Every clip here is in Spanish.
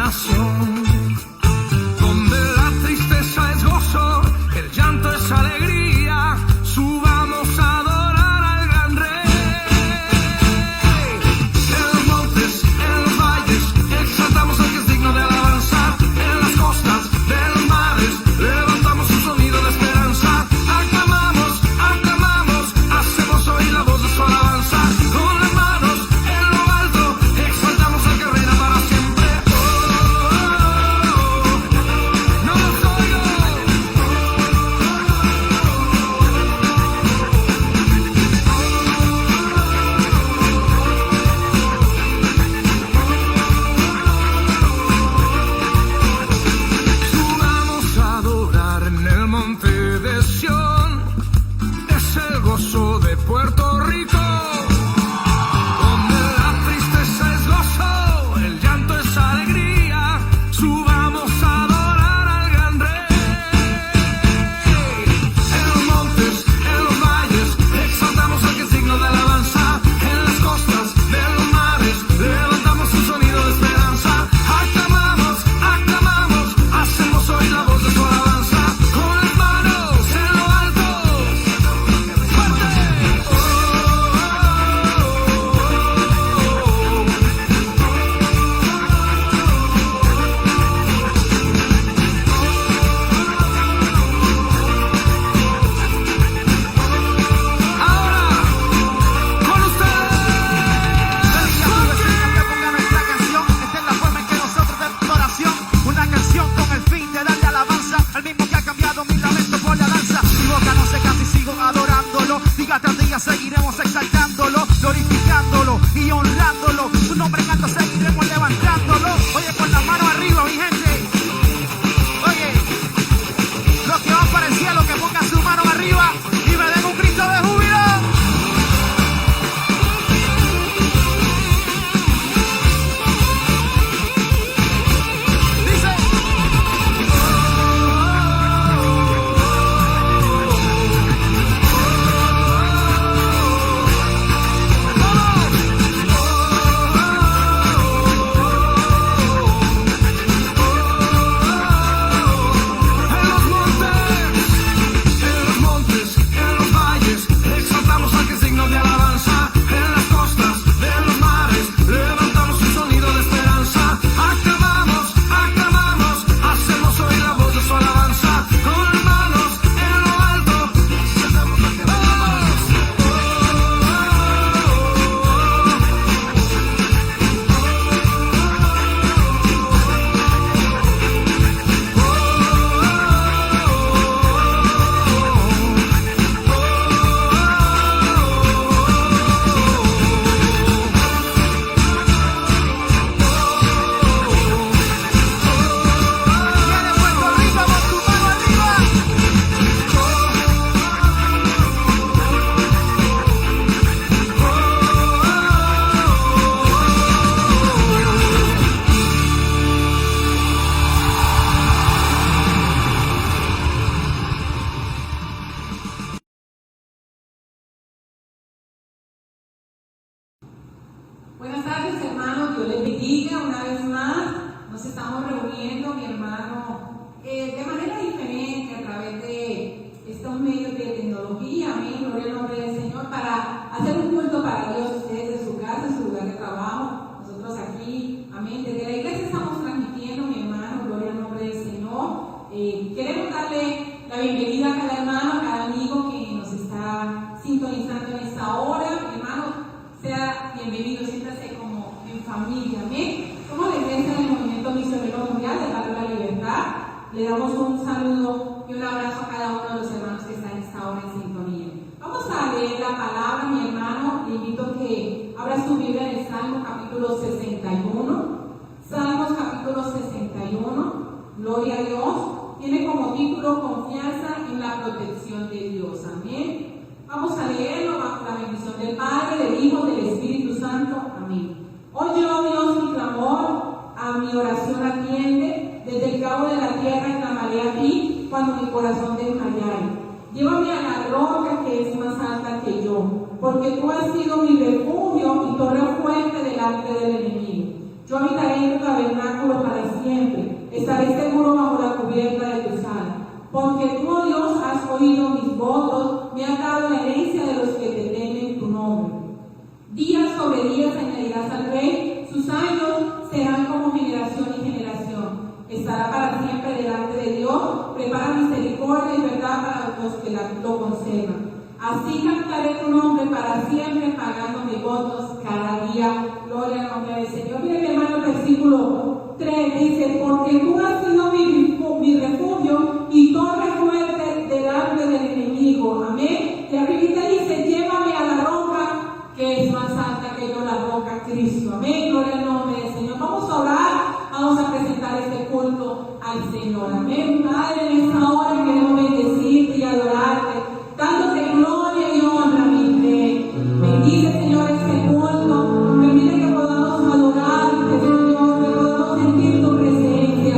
nación, donde la tristeza es gozo, el llanto es alegría. Subamos a adorar al gran Rey. En los montes, en los valles, exaltamos al que es digno de alabanza. En las costas de los mares, levantamos un sonido de esperanza. Aclamamos, aclamamos, hacemos oír la voz de su alabanza. Con las manos en lo alto, exaltamos al que reina para siempre. No los oigo. Subamos a adorar en el monte de Sión, es el gozo de Puerto Rico, donde la tristeza es gozo, el llanto es alegría. Subamos a adorar al gran Rey. En los montes, en los valles, exaltamos al que es digno de alabanza. En las costas de los mares, levantamos un sonido de esperanza. Aclamamos, aclamamos, hacemos oír la voz de su alabanza. Con las manos en lo alto, fuerte. Ahora, con ustedes, Que ponga nuestra canción, esta es la forma en que nosotros damos oración. Una canción con el fin de darle alabanza al mismo que ha cambiado mi lamento por la danza. Mi boca no se cansa y sigo adorándolo. Día tras día seguiremos exaltándolo, glorificándolo y honrándolo. Su nombre en alto seguiremos levantándolo. Oye, con las manos arriba, mi gente. Oye, los que van para el cielo, que pongan sus manos arriba y me den un grito de júbilo. Dice. En los montes, en los valles, exaltamos al que es digno de alabanza. En las costas de los mares, levantamos un sonido de esperanza. Aclamamos, aclamamos, hacemos oír la voz de su alabanza. Con las manos en lo alto, Viene Puerto Rico con tu mano arriba. Buenas tardes, hermanos. Dios les bendiga una vez más. Nos estamos reuniendo, mi hermano, de manera diferente a través de estos medios de tecnología. Amén. Gloria al nombre del Señor. Para hacer un culto para Dios, ustedes en su casa, en su lugar de trabajo. Nosotros aquí, amén. Desde la iglesia estamos transmitiendo, mi hermano. Gloria al nombre del Señor. Queremos darle la bienvenida a cada hermano, a cada amigo que nos está sintonizando en esta hora. Mi hermano, sea bienvenido, siéntase como en familia, amén. Somos la iglesia del Movimiento Misionero Mundial de Barrio La Libertad. Le damos un saludo y un abrazo a cada uno de los hermanos que están en esta hora en sintonía. Vamos a leer la palabra, mi hermano. Le invito a que abra su Biblia en el Salmo capítulo 61. Salmos capítulo 61. Gloria a Dios. Tiene como título Confianza en la protección de Dios. Amén. Vamos a leerlo bajo la bendición del Padre, del Hijo, del Espíritu Santo. Amén. Oye, oh Dios, mi clamor, a mi oración atiende. Desde el cabo de la tierra clamaré a ti cuando mi corazón desmayare. Llévame a la roca que es más alta que yo, porque tú has sido mi refugio y torre fuerte delante del enemigo. Yo habitaré en tu tabernáculo para siempre, estaré seguro bajo la cubierta de tus alas. Porque tú, oh Dios, has oído mis votos, me has dado la herencia de los que te temen tu nombre. Días sobre días añadirás al rey, sus años serán como generación y generación. Estará para siempre delante de Dios, prepara misericordia y verdad para los que lo conservan. Así cantaré tu nombre para siempre, pagando mis votos cada día. Gloria al nombre del Señor. Mire, mi hermano, el versículo 3 dice: porque tú has sido mi refugio y torre fuerte delante del enemigo. Amén. Y arriba dice: llévame a la roca que es más alta que yo, la roca Cristo. Amén. Gloria al nombre del Señor. Vamos a orar, vamos a presentar este culto al Señor. Amén. Padre, en esta hora queremos bendecirte y adorarte, dándote gloria y honra, mi Rey. Bendice, Señor, este culto. Permite que podamos adorarte, Señor, que podamos sentir tu presencia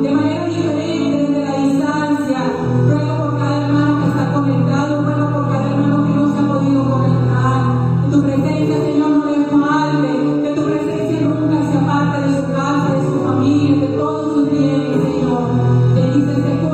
de manera diferente desde la distancia. Ruego por cada hermano que está conectado, ruego por cada hermano que no se ha podido conectar. Que tu presencia, Señor, no le falte, que tu presencia nunca se aparte de su casa, de su familia, de todos sus bienes, Señor. Bendice este culto.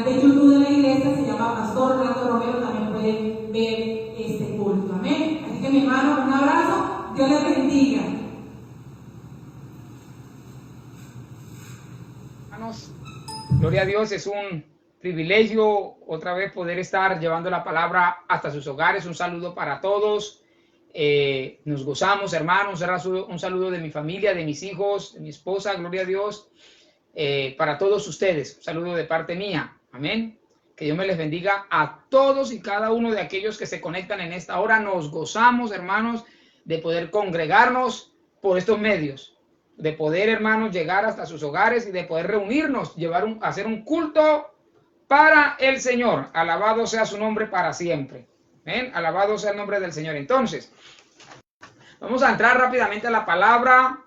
canal de YouTube de la iglesia, se llama Pastor Orlando Romero, también pueden ver este culto. Amén. Así que mi hermano, un abrazo, Dios les bendiga. Hermanos, gloria a Dios, es un privilegio otra vez poder estar llevando la palabra hasta sus hogares. Un saludo para todos. Nos gozamos, hermanos. Un saludo de mi familia, de mis hijos, de mi esposa, gloria a Dios. Para todos ustedes, un saludo de parte mía. Amén. Que Dios me les bendiga a todos y cada uno de aquellos que se conectan en esta hora. Nos gozamos, hermanos, de poder congregarnos por estos medios, de poder, hermanos, llegar hasta sus hogares y de poder reunirnos, hacer un culto para el Señor. Alabado sea su nombre para siempre. ¿Ven? Alabado sea el nombre del Señor. Entonces, vamos a entrar rápidamente a la palabra.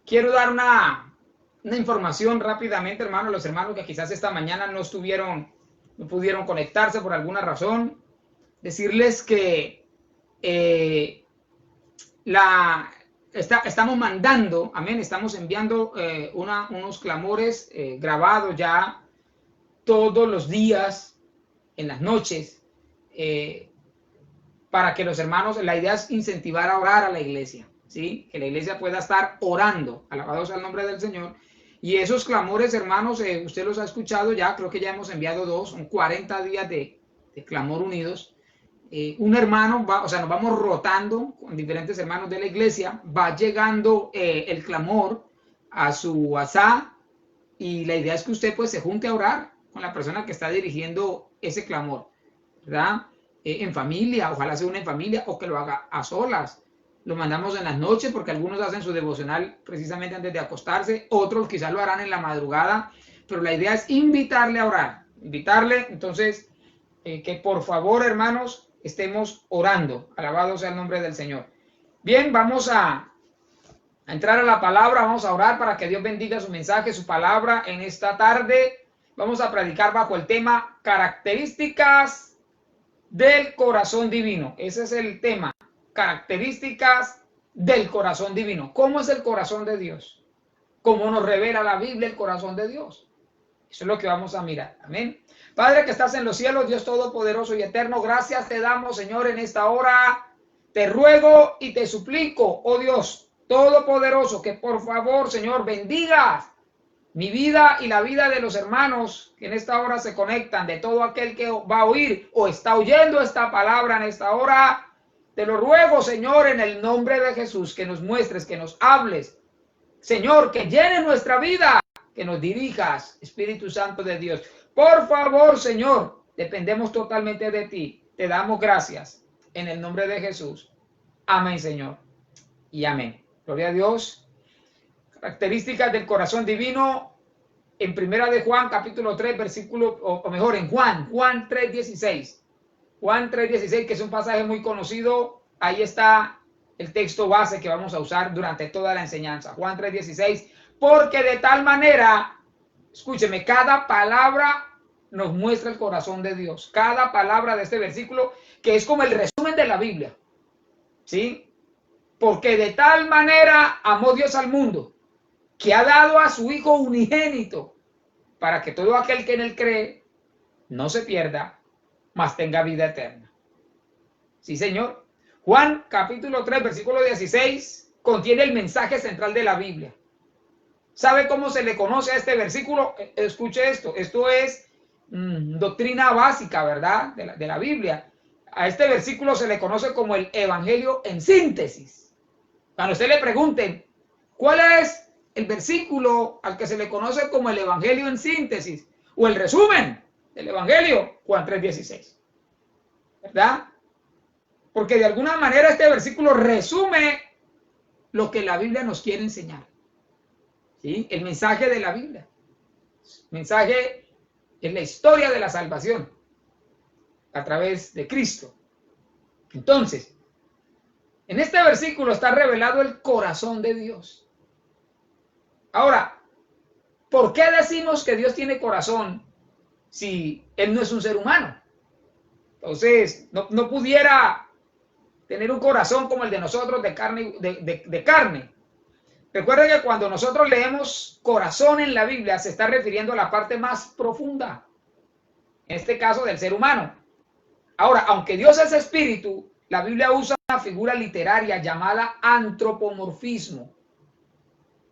Quiero dar una información rápidamente, hermanos, los hermanos que quizás esta mañana no pudieron conectarse por alguna razón. Decirles que estamos mandando, amén, estamos enviando unos clamores grabados ya todos los días, en las noches, para que los hermanos, la idea es incentivar a orar a la iglesia, ¿sí? Que la iglesia pueda estar orando, alabado sea el nombre del Señor. Y esos clamores, hermanos, usted los ha escuchado ya, creo que ya hemos enviado 2, son 40 días de clamor unidos. Un hermano nos vamos rotando con diferentes hermanos de la iglesia, va llegando el clamor a su WhatsApp y la idea es que usted pues se junte a orar con la persona que está dirigiendo ese clamor, ¿verdad? En familia, ojalá sea una en familia o que lo haga a solas. Lo mandamos en las noches porque algunos hacen su devocional precisamente antes de acostarse, otros quizás lo harán en la madrugada, pero la idea es invitarle a orar, invitarle, entonces, que por favor, hermanos, estemos orando. Alabado sea el nombre del Señor. Bien, vamos a entrar a la palabra, vamos a orar para que Dios bendiga su mensaje, su palabra en esta tarde. Vamos a predicar bajo el tema características del corazón divino. Ese es el tema, características del corazón divino. ¿Cómo es el corazón de Dios? ¿Cómo nos revela la Biblia el corazón de Dios? Eso es lo que vamos a mirar. Amén. Padre que estás en los cielos, Dios todopoderoso y eterno, gracias te damos, Señor, en esta hora. Te ruego y te suplico, oh Dios todopoderoso, que por favor, Señor, bendigas mi vida y la vida de los hermanos que en esta hora se conectan, de todo aquel que va a oír o está oyendo esta palabra en esta hora. Te lo ruego, Señor, en el nombre de Jesús, que nos muestres, que nos hables. Señor, que llene nuestra vida, que nos dirijas, Espíritu Santo de Dios. Por favor, Señor, dependemos totalmente de ti. Te damos gracias en el nombre de Jesús. Amén, Señor. Y amén. Gloria a Dios. Características del corazón divino en Primera de Juan, capítulo 3, versículo, o mejor, en Juan 3:16. Juan 3:16, que es un pasaje muy conocido. Ahí está el texto base que vamos a usar durante toda la enseñanza. Juan 3:16. Porque de tal manera, escúcheme, cada palabra nos muestra el corazón de Dios. Cada palabra de este versículo, que es como el resumen de la Biblia. ¿Sí? Porque de tal manera amó Dios al mundo, que ha dado a su Hijo unigénito, para que todo aquel que en él cree no se pierda, mas tenga vida eterna. Sí, Señor. Juan capítulo 3, versículo 16, contiene el mensaje central de la Biblia. ¿Sabe cómo se le conoce a este versículo? Escuche esto. Esto es doctrina básica, ¿verdad? De la Biblia. A este versículo se le conoce como el Evangelio en síntesis. Cuando usted le pregunten, ¿cuál es el versículo al que se le conoce como el Evangelio en síntesis? O el resumen del Evangelio, Juan 3:16. ¿Verdad? Porque de alguna manera este versículo resume lo que la Biblia nos quiere enseñar. ¿Sí? El mensaje de la Biblia. Mensaje en la historia de la salvación a través de Cristo. Entonces, en este versículo está revelado el corazón de Dios. Ahora, ¿por qué decimos que Dios tiene corazón si Él no es un ser humano? Entonces, no pudiera tener un corazón como el de nosotros de carne. Recuerden que cuando nosotros leemos corazón en la Biblia se está refiriendo a la parte más profunda. en este caso del ser humano. Ahora, aunque Dios es espíritu, la Biblia usa una figura literaria llamada antropomorfismo.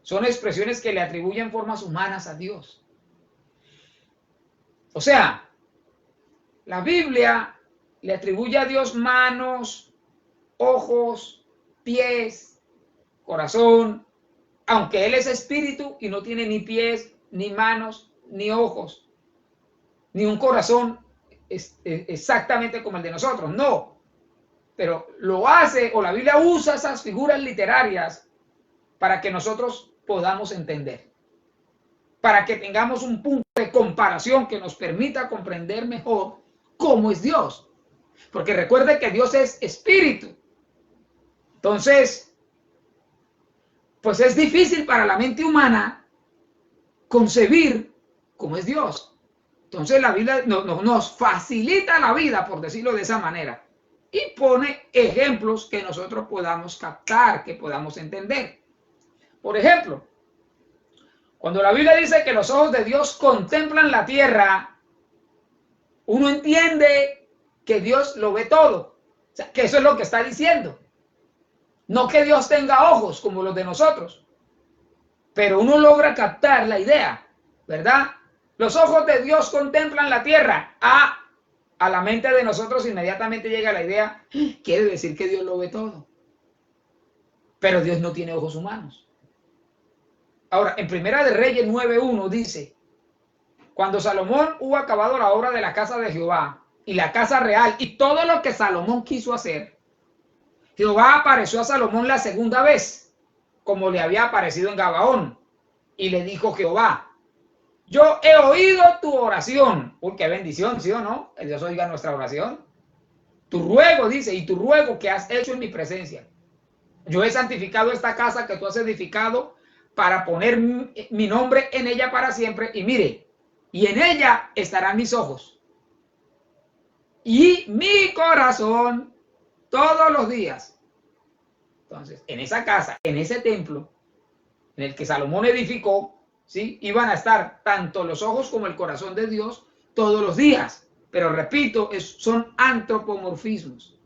Son expresiones que le atribuyen formas humanas a Dios. O sea, la Biblia le atribuye a Dios manos, ojos, pies, corazón, aunque Él es espíritu y no tiene ni pies, ni manos, ni ojos, ni un corazón exactamente como el de nosotros, no. Pero lo hace, o la Biblia usa esas figuras literarias para que nosotros podamos entender, para que tengamos un punto de comparación que nos permita comprender mejor cómo es Dios. Porque recuerde que Dios es espíritu. Entonces, pues es difícil para la mente humana concebir cómo es Dios. Entonces la Biblia nos facilita la vida, por decirlo de esa manera, y pone ejemplos que nosotros podamos captar, que podamos entender. Por ejemplo, cuando la Biblia dice que los ojos de Dios contemplan la tierra, uno entiende que Dios lo ve todo. O sea, que eso es lo que está diciendo. No que Dios tenga ojos como los de nosotros, pero uno logra captar la idea, ¿verdad? Los ojos de Dios contemplan la tierra. A la mente de nosotros inmediatamente llega la idea, quiere decir que Dios lo ve todo. Pero Dios no tiene ojos humanos. Ahora, en Primera de Reyes 9:1 dice, cuando Salomón hubo acabado la obra de la casa de Jehová y la casa real y todo lo que Salomón quiso hacer, Jehová apareció a Salomón la segunda vez, como le había aparecido en Gabaón, y le dijo Jehová, yo he oído tu oración. Uy, qué bendición, ¿sí o no? Que Dios oiga nuestra oración. Tu ruego, dice, y tu ruego que has hecho en mi presencia. Yo he santificado esta casa que tú has edificado para poner mi nombre en ella para siempre. Y mire, y en ella estarán mis ojos y mi corazón todos los días. Entonces, en esa casa, en ese templo, en el que Salomón edificó, ¿sí? Iban a estar tanto los ojos como el corazón de Dios todos los días. Pero repito, son antropomorfismos.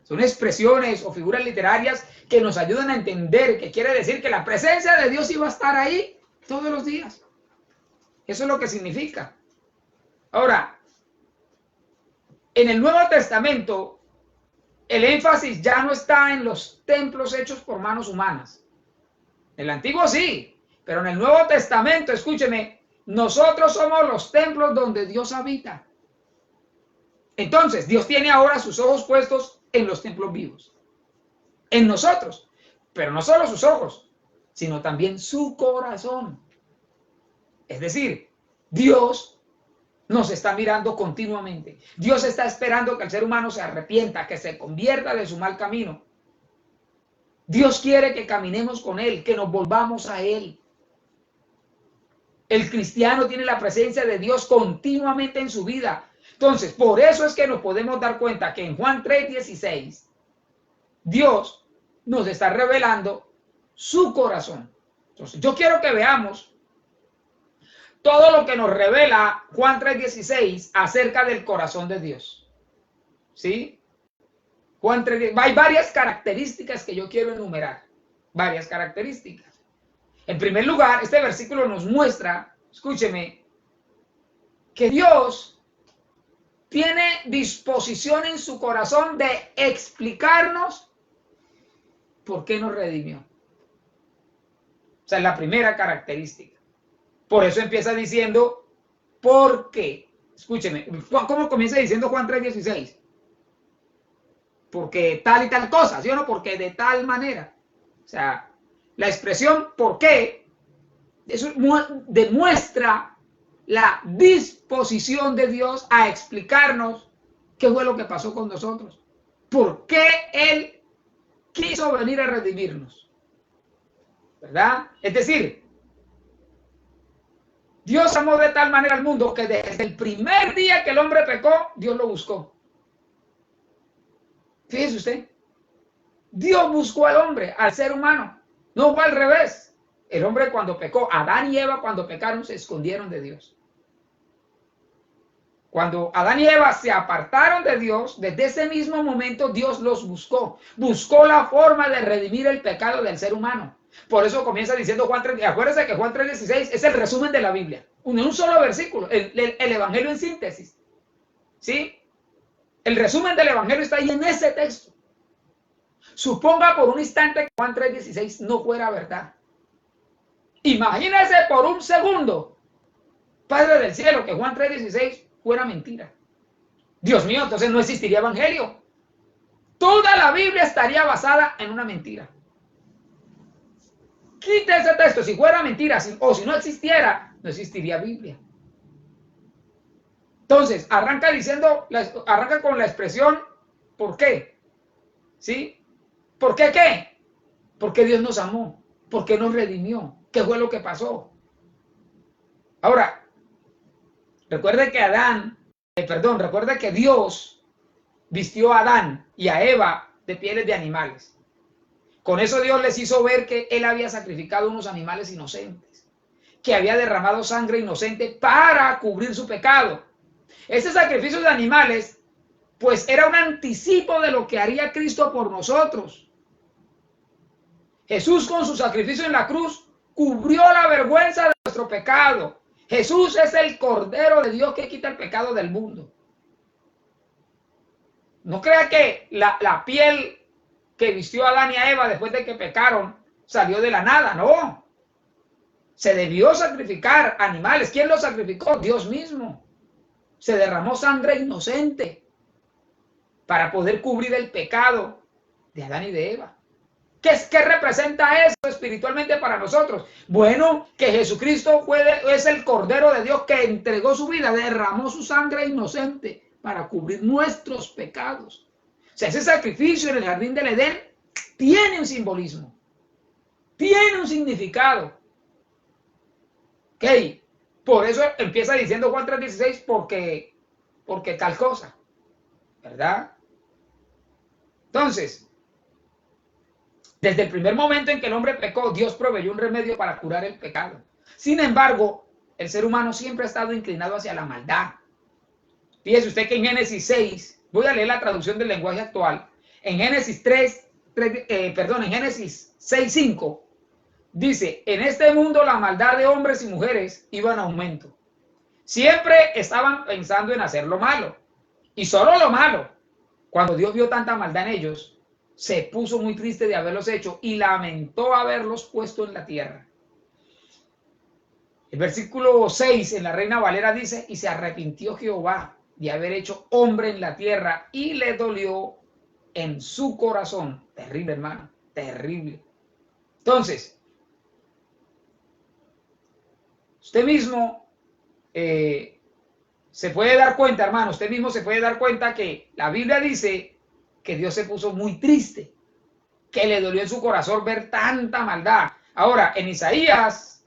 Son expresiones o figuras literarias que nos ayudan a entender, que quiere decir que la presencia de Dios iba a estar ahí todos los días. Eso es lo que significa. Ahora, en el Nuevo Testamento, el énfasis ya no está en los templos hechos por manos humanas. En el Antiguo sí. Pero en el Nuevo Testamento, escúcheme, nosotros somos los templos donde Dios habita. Entonces, Dios tiene ahora sus ojos puestos en los templos vivos, en nosotros. Pero no solo sus ojos, sino también su corazón. Es decir, Dios nos está mirando continuamente. Dios está esperando que el ser humano se arrepienta, que se convierta de su mal camino. Dios quiere que caminemos con Él, que nos volvamos a Él. El cristiano tiene la presencia de Dios continuamente en su vida. Entonces, por eso es que nos podemos dar cuenta que en Juan 3:16, Dios nos está revelando su corazón. Entonces, yo quiero que veamos todo lo que nos revela Juan 3:16 acerca del corazón de Dios. ¿Sí? Juan 3:16. Hay varias características que yo quiero enumerar. Varias características. En primer lugar, este versículo nos muestra, escúcheme, que Dios tiene disposición en su corazón de explicarnos por qué nos redimió. O sea, es la primera característica. Por eso empieza diciendo, ¿por qué? Escúcheme, ¿cómo comienza diciendo Juan 3:16? Porque tal y tal cosa, ¿sí o no? Porque de tal manera. O sea, la expresión ¿por qué? Eso demuestra la disposición de Dios a explicarnos qué fue lo que pasó con nosotros. ¿Por qué Él quiso venir a redimirnos? ¿Verdad? Es decir, Dios amó de tal manera al mundo que desde el primer día que el hombre pecó, Dios lo buscó. Fíjese usted. Dios buscó al hombre, al ser humano. No fue al revés. El hombre cuando pecó, Adán y Eva cuando pecaron se escondieron de Dios. Cuando Adán y Eva se apartaron de Dios, desde ese mismo momento Dios los buscó. Buscó la forma de redimir el pecado del ser humano. Por eso comienza diciendo Juan 3. Acuérdense que Juan 3:16 es el resumen de la Biblia. Un solo versículo, el Evangelio en síntesis. ¿Sí? El resumen del Evangelio está ahí en ese texto. Suponga por un instante que Juan 3:16 no fuera verdad. Imagínese por un segundo, Padre del cielo, que Juan 3:16 fuera mentira. Dios mío, entonces no existiría Evangelio. Toda la Biblia estaría basada en una mentira. Quite ese texto, si fuera mentira, o si no existiera, no existiría Biblia. Entonces, arranca con la expresión, ¿por qué? ¿Sí? ¿Por qué qué? Porque Dios nos amó, porque nos redimió. ¿Qué fue lo que pasó? Ahora, recuerde que Dios vistió a Adán y a Eva de pieles de animales. Con eso Dios les hizo ver que Él había sacrificado unos animales inocentes, que había derramado sangre inocente para cubrir su pecado. Ese sacrificio de animales, pues era un anticipo de lo que haría Cristo por nosotros. Jesús con su sacrificio en la cruz cubrió la vergüenza de nuestro pecado. Jesús es el Cordero de Dios que quita el pecado del mundo. No crea que la piel que vistió a Adán y a Eva después de que pecaron salió de la nada, no. Se debió sacrificar animales. ¿Quién los sacrificó? Dios mismo. Se derramó sangre inocente para poder cubrir el pecado de Adán y de Eva. ¿Qué representa eso espiritualmente para nosotros? Bueno, que Jesucristo es el Cordero de Dios que entregó su vida, derramó su sangre inocente para cubrir nuestros pecados. O sea, ese sacrificio en el jardín del Edén tiene un simbolismo, tiene un significado. ¿Ok? Por eso empieza diciendo Juan 3:16, porque tal cosa, ¿verdad? Entonces, desde el primer momento en que el hombre pecó, Dios proveyó un remedio para curar el pecado. Sin embargo, el ser humano siempre ha estado inclinado hacia la maldad. Fíjese usted que en Génesis 6, voy a leer la traducción del lenguaje actual, en Génesis 6:5, dice, en este mundo la maldad de hombres y mujeres iba en aumento. Siempre estaban pensando en hacer lo malo, y solo lo malo. Cuando Dios vio tanta maldad en ellos, se puso muy triste de haberlos hecho y lamentó haberlos puesto en la tierra. El versículo 6 en la Reina Valera dice, y se arrepintió Jehová de haber hecho hombre en la tierra y le dolió en su corazón. Terrible, hermano, terrible. Entonces, usted mismo se puede dar cuenta, hermano, usted mismo se puede dar cuenta que la Biblia dice que Dios se puso muy triste, que le dolió en su corazón ver tanta maldad. Ahora, en Isaías,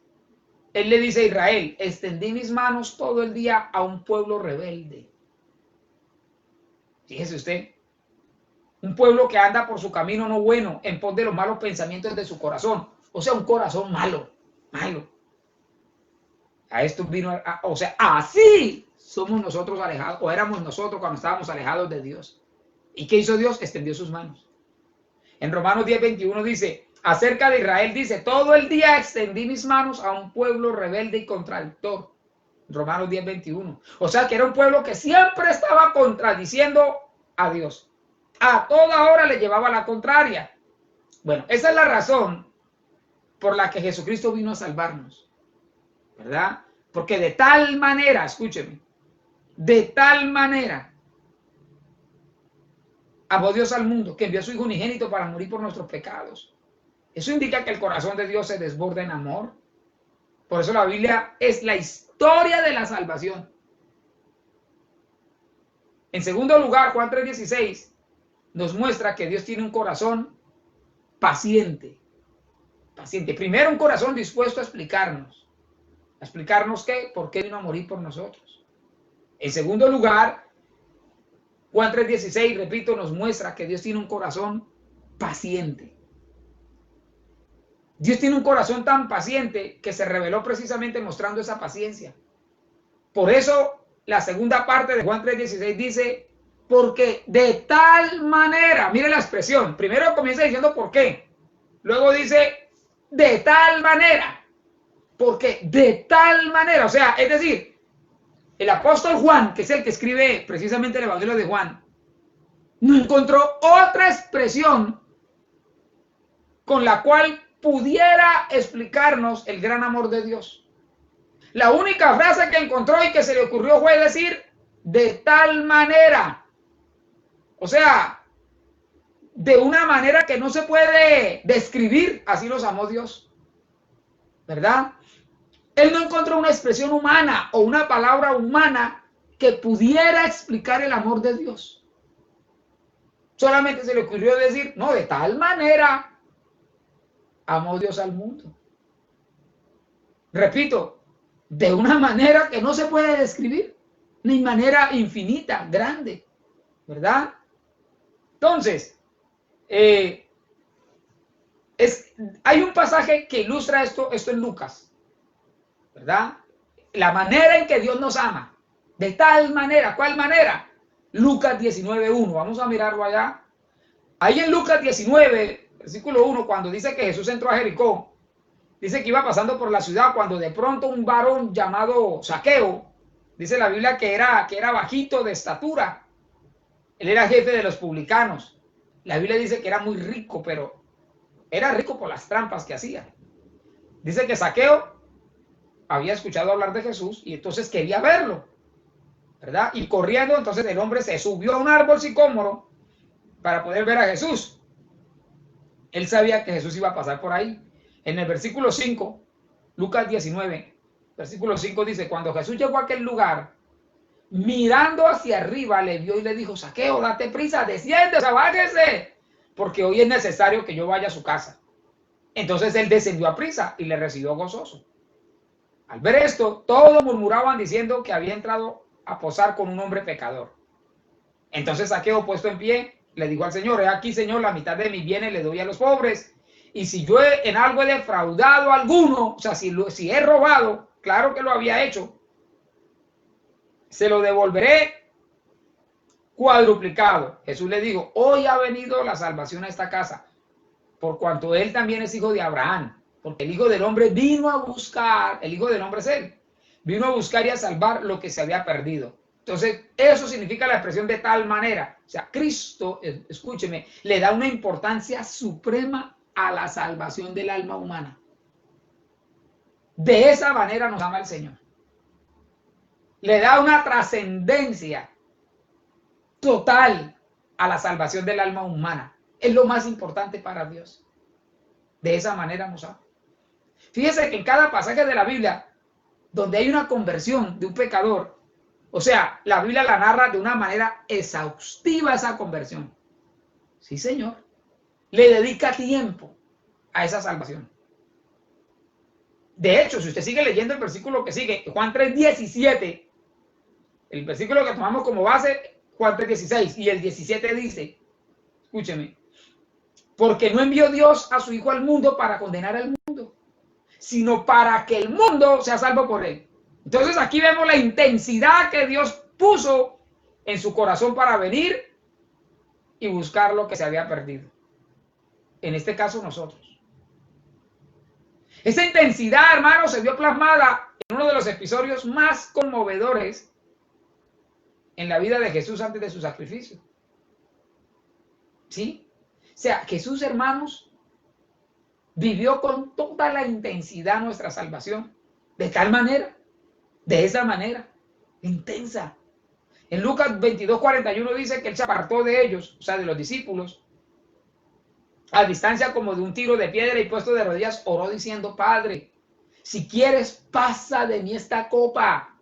Él le dice a Israel, extendí mis manos todo el día a un pueblo rebelde. Fíjese usted, un pueblo que anda por su camino no bueno, en pos de los malos pensamientos de su corazón. O sea, un corazón malo. A esto vino, o sea, así somos nosotros alejados, o éramos nosotros cuando estábamos alejados de Dios. ¿Y qué hizo Dios? Extendió sus manos. En Romanos 10:21 dice, acerca de Israel dice, todo el día extendí mis manos a un pueblo rebelde y contradictor. Romanos 10:21. O sea que era un pueblo que siempre estaba contradiciendo a Dios. A toda hora le llevaba la contraria. Bueno, esa es la razón por la que Jesucristo vino a salvarnos, ¿verdad? Porque de tal manera, escúcheme, de tal manera amó Dios al mundo que envió a su Hijo unigénito para morir por nuestros pecados. Eso indica que el corazón de Dios se desborda en amor. Por eso la Biblia es la historia de la salvación. En segundo lugar, Juan 3:16 nos muestra que Dios tiene un corazón paciente. Primero, un corazón dispuesto a explicarnos. ¿A explicarnos qué? ¿Por qué vino a morir por nosotros? En segundo lugar, Juan 3:16, repito, nos muestra que Dios tiene un corazón paciente. Dios tiene un corazón tan paciente que se reveló precisamente mostrando esa paciencia. Por eso la segunda parte de Juan 3:16 dice, porque de tal manera, mire la expresión, primero comienza diciendo por qué, luego dice de tal manera, porque de tal manera, o sea, es decir, el apóstol Juan, que es el que escribe precisamente el Evangelio de Juan, no encontró otra expresión con la cual pudiera explicarnos el gran amor de Dios. La única frase que encontró y que se le ocurrió fue decir, de tal manera. O sea, de una manera que no se puede describir, así los amó Dios. ¿Verdad? Él no encontró una expresión humana o una palabra humana que pudiera explicar el amor de Dios. Solamente se le ocurrió decir, no, de tal manera amó Dios al mundo. Repito, de una manera que no se puede describir, ni manera infinita, grande, ¿verdad? Entonces, hay un pasaje que ilustra esto en Lucas, ¿verdad? La manera en que Dios nos ama, de tal manera, ¿cuál manera? Lucas 19:1, vamos a mirarlo allá. Ahí en Lucas 19, versículo 1, cuando dice que Jesús entró a Jericó, dice que iba pasando por la ciudad cuando de pronto un varón llamado Zaqueo, dice la Biblia que era bajito de estatura, él era jefe de los publicanos. La Biblia dice que era muy rico, pero era rico por las trampas que hacía. Dice que Zaqueo había escuchado hablar de Jesús y entonces quería verlo, ¿verdad? Y corriendo, entonces el hombre se subió a un árbol sicómoro para poder ver a Jesús. Él sabía que Jesús iba a pasar por ahí. En el versículo 5, Lucas 19, versículo 5 dice, cuando Jesús llegó a aquel lugar, mirando hacia arriba, le vio y le dijo, Zaqueo, date prisa, desciende, o sea, bájese, porque hoy es necesario que yo vaya a su casa. Entonces él descendió a prisa y le recibió gozoso. Al ver esto, todos murmuraban diciendo que había entrado a posar con un hombre pecador. Entonces Zaqueo, puesto en pie, le dijo al Señor, he aquí, Señor, la mitad de mis bienes le doy a los pobres. Y si yo en algo he defraudado a alguno, o sea, si he robado, claro que lo había hecho, se lo devolveré cuadruplicado. Jesús le dijo, hoy ha venido la salvación a esta casa, por cuanto él también es hijo de Abraham, porque el Hijo del Hombre vino a buscar, el Hijo del Hombre es él, vino a buscar y a salvar lo que se había perdido. Entonces, eso significa la expresión de tal manera. O sea, Cristo, escúcheme, le da una importancia suprema a la salvación del alma humana. De esa manera nos ama el Señor. Le da una trascendencia total a la salvación del alma humana. Es lo más importante para Dios. De esa manera nos ama. Fíjese que en cada pasaje de la Biblia, donde hay una conversión de un pecador, o sea, la Biblia la narra de una manera exhaustiva esa conversión. Sí, Señor. Le dedica tiempo a esa salvación. De hecho, si usted sigue leyendo el versículo que sigue, Juan 3:17, el versículo que tomamos como base, Juan 3:16, y el 17 dice, escúcheme, porque no envió Dios a su Hijo al mundo para condenar al mundo, sino para que el mundo sea salvo por él. Entonces aquí vemos la intensidad que Dios puso en su corazón para venir y buscar lo que se había perdido. En este caso nosotros. Esa intensidad, hermanos, se vio plasmada en uno de los episodios más conmovedores en la vida de Jesús antes de su sacrificio. ¿Sí? O sea, Jesús, hermanos, vivió con toda la intensidad nuestra salvación. De tal manera, de esa manera, intensa. En Lucas 22:41 dice que él se apartó de ellos, o sea, de los discípulos, a distancia como de un tiro de piedra y puesto de rodillas, oró diciendo, Padre, si quieres, pasa de mí esta copa,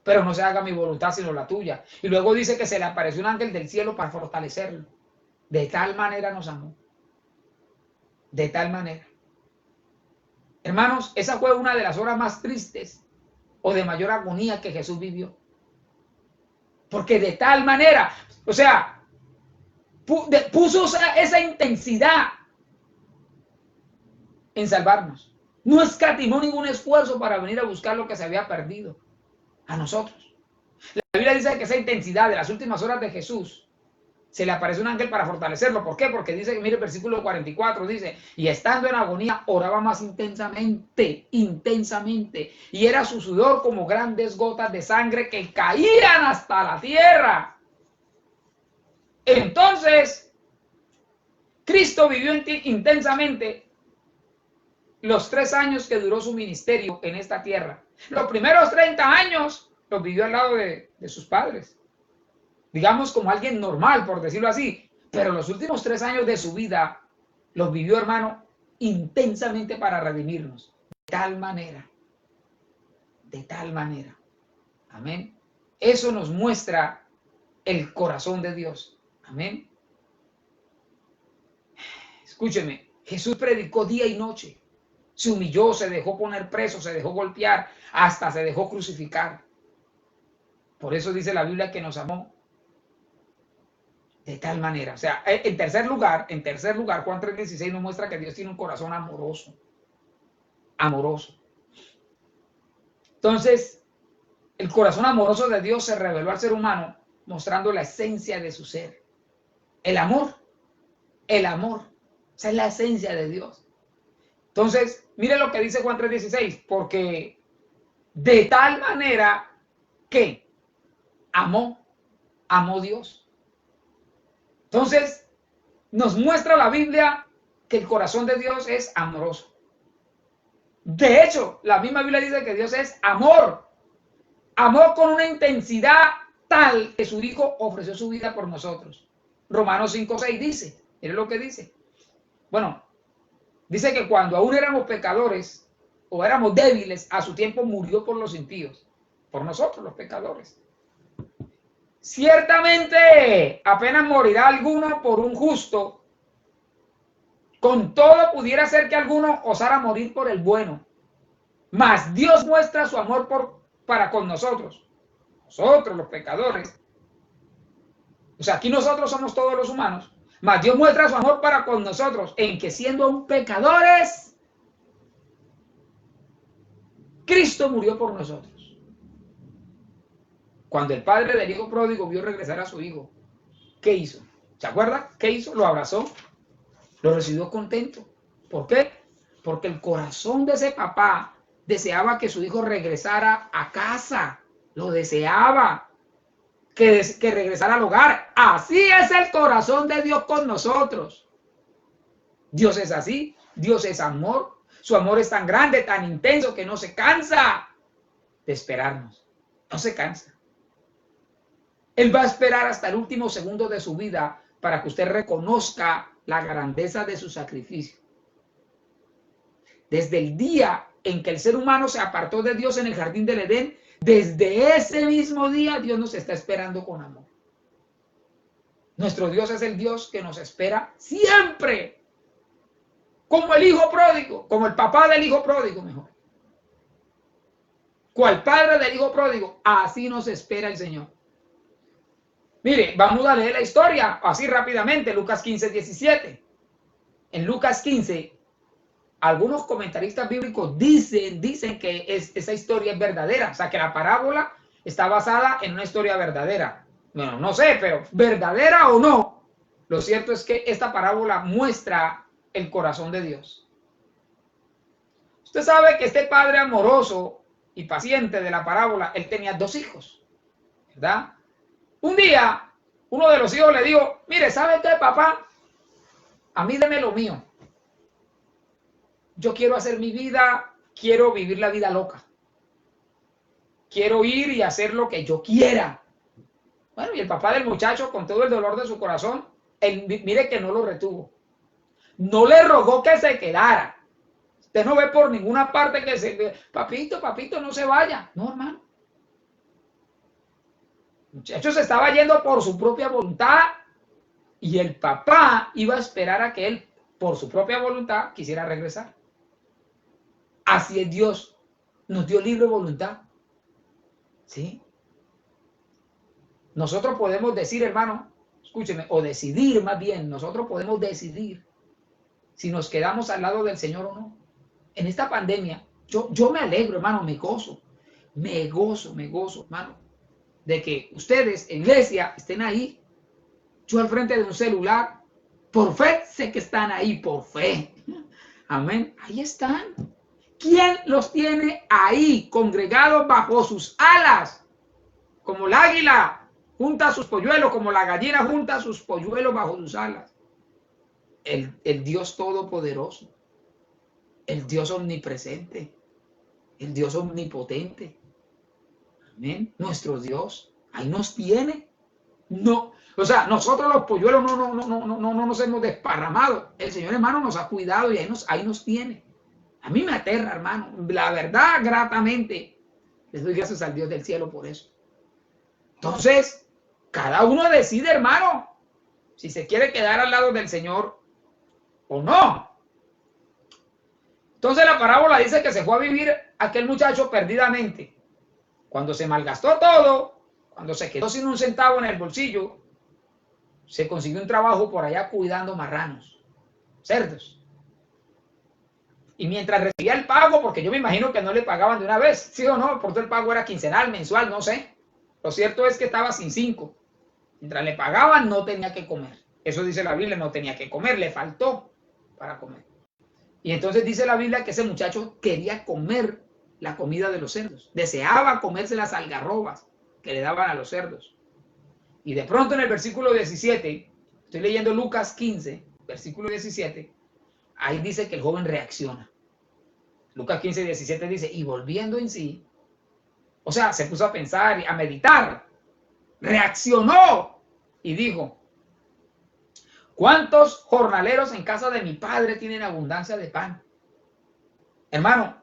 pero no se haga mi voluntad sino la tuya. Y luego dice que se le apareció un ángel del cielo para fortalecerlo. De tal manera nos amó. De tal manera. Hermanos, esa fue una de las horas más tristes o de mayor agonía que Jesús vivió. Porque de tal manera, o sea, puso esa intensidad en salvarnos. No escatimó ningún esfuerzo para venir a buscar lo que se había perdido. a nosotros. La Biblia dice que esa intensidad de las últimas horas de Jesús se le aparece un ángel para fortalecerlo. ¿Por qué? Porque dice que, mire el versículo 44, dice, y estando en agonía, oraba más intensamente, y era su sudor como grandes gotas de sangre que caían hasta la tierra. Entonces, Cristo vivió intensamente los 3 años que duró su ministerio en esta tierra. Los primeros 30 años los vivió al lado de sus padres, digamos como alguien normal, por decirlo así, pero los últimos 3 años de su vida los vivió, hermano, intensamente para redimirnos, de tal manera, amén. Eso nos muestra el corazón de Dios, amén. Escúcheme, Jesús predicó día y noche, se humilló, se dejó poner preso, se dejó golpear, hasta se dejó crucificar. Por eso dice la Biblia que nos amó de tal manera. O sea, en tercer lugar, Juan 3:16 nos muestra que Dios tiene un corazón amoroso. Entonces, el corazón amoroso de Dios se reveló al ser humano, mostrando la esencia de su ser. El amor. Esa es la esencia de Dios. Entonces, mire lo que dice Juan 3:16, porque de tal manera que amó Dios. Entonces, nos muestra la Biblia que el corazón de Dios es amoroso. De hecho, la misma Biblia dice que Dios es amor. Amor con una intensidad tal que su Hijo ofreció su vida por nosotros. Romanos 5:6 dice, miren lo que dice. Bueno, dice que cuando aún éramos pecadores o éramos débiles, a su tiempo murió por los impíos, por nosotros los pecadores. Ciertamente, apenas morirá alguno por un justo. Con todo pudiera ser que alguno osara morir por el bueno. Mas Dios muestra su amor para con nosotros los pecadores. O sea, aquí nosotros somos todos los humanos. Mas Dios muestra su amor para con nosotros, en que siendo aún pecadores, Cristo murió por nosotros. Cuando el padre del hijo pródigo vio regresar a su hijo, ¿qué hizo? ¿Se acuerda? ¿Qué hizo? Lo abrazó, lo recibió contento. ¿Por qué? Porque el corazón de ese papá deseaba que su hijo regresara a casa, lo deseaba, que regresara al hogar. Así es el corazón de Dios con nosotros. Dios es así, Dios es amor. Su amor es tan grande, tan intenso, que no se cansa de esperarnos, no se cansa. Él va a esperar hasta el último segundo de su vida para que usted reconozca la grandeza de su sacrificio. Desde el día en que el ser humano se apartó de Dios en el jardín del Edén, desde ese mismo día Dios nos está esperando con amor. Nuestro Dios es el Dios que nos espera siempre, como el hijo pródigo, como el papá del hijo pródigo, mejor. Cual padre del hijo pródigo, así nos espera el Señor. Mire, vamos a leer la historia así rápidamente, Lucas 15:17. En Lucas 15, algunos comentaristas bíblicos dicen que esa historia es verdadera, o sea, que la parábola está basada en una historia verdadera. Bueno, no sé, pero verdadera o no, lo cierto es que esta parábola muestra el corazón de Dios. Usted sabe que este padre amoroso y paciente de la parábola, él tenía 2 hijos, ¿verdad? Un día, uno de los hijos le dijo, mire, ¿sabe qué, papá? A mí deme lo mío. Yo quiero hacer mi vida, quiero vivir la vida loca. Quiero ir y hacer lo que yo quiera. Bueno, y el papá del muchacho, con todo el dolor de su corazón, él, mire que no lo retuvo. No le rogó que se quedara. Usted no ve por ninguna parte que papito, no se vaya. No, hermano. El muchacho se estaba yendo por su propia voluntad y el papá iba a esperar a que él, por su propia voluntad, quisiera regresar. Así es Dios. Nos dio libre voluntad. ¿Sí? Nosotros podemos decir, hermano, escúcheme, o decidir más bien, nosotros podemos decidir si nos quedamos al lado del Señor o no. En esta pandemia, yo me alegro, hermano, me gozo, me gozo, hermano, de que ustedes, iglesia, estén ahí. Yo al frente de un celular, por fe, sé que están ahí, por fe. Amén. Ahí están. ¿Quién los tiene ahí, congregados bajo sus alas? Como el águila junta sus polluelos, como la gallina junta sus polluelos bajo sus alas. El Dios todopoderoso, el Dios omnipresente, el Dios omnipotente. Amén. Nuestro Dios, ahí nos tiene. No, o sea, nosotros los polluelos no nos hemos desparramado. El Señor, hermano, nos ha cuidado y ahí nos tiene. A mí me aterra, hermano. La verdad, gratamente, les doy gracias al Dios del cielo por eso. Entonces, cada uno decide, hermano, si se quiere quedar al lado del Señor o no. Entonces la parábola dice que se fue a vivir aquel muchacho perdidamente. Cuando se malgastó todo, cuando se quedó sin un centavo en el bolsillo, se consiguió un trabajo por allá cuidando marranos, cerdos. Y mientras recibía el pago, porque yo me imagino que no le pagaban de una vez, ¿sí o no? Porque el pago era quincenal, mensual, no sé. Lo cierto es que estaba sin 5. Mientras le pagaban, no tenía que comer. Eso dice la Biblia, no tenía que comer, le faltó para comer. Y entonces dice la Biblia que ese muchacho quería comer la comida de los cerdos. Deseaba comerse las algarrobas que le daban a los cerdos. Y de pronto en el versículo 17, estoy leyendo Lucas 15, versículo 17, ahí dice que el joven reacciona. Lucas 15, 17 dice, y volviendo en sí, o sea, se puso a pensar, a meditar, reaccionó y dijo, ¿cuántos jornaleros en casa de mi padre tienen abundancia de pan? Hermano,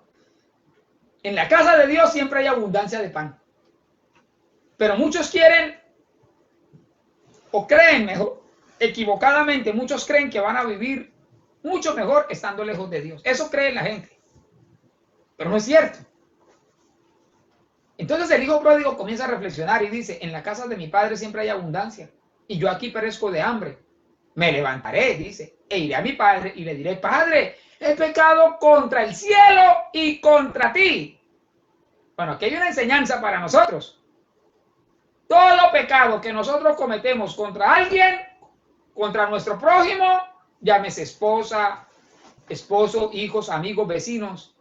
en la casa de Dios siempre hay abundancia de pan. Pero muchos quieren, o creen mejor, equivocadamente, muchos creen que van a vivir mucho mejor estando lejos de Dios. Eso cree la gente. Pero no es cierto. Entonces el hijo pródigo comienza a reflexionar y dice, en la casa de mi padre siempre hay abundancia, y yo aquí perezco de hambre. Me levantaré, dice, e iré a mi padre y le diré, Padre, he pecado contra el cielo y contra ti. Bueno, aquí hay una enseñanza para nosotros. Todo pecado que nosotros cometemos contra alguien, contra nuestro prójimo, llámese esposa, esposo, hijos, amigos, vecinos,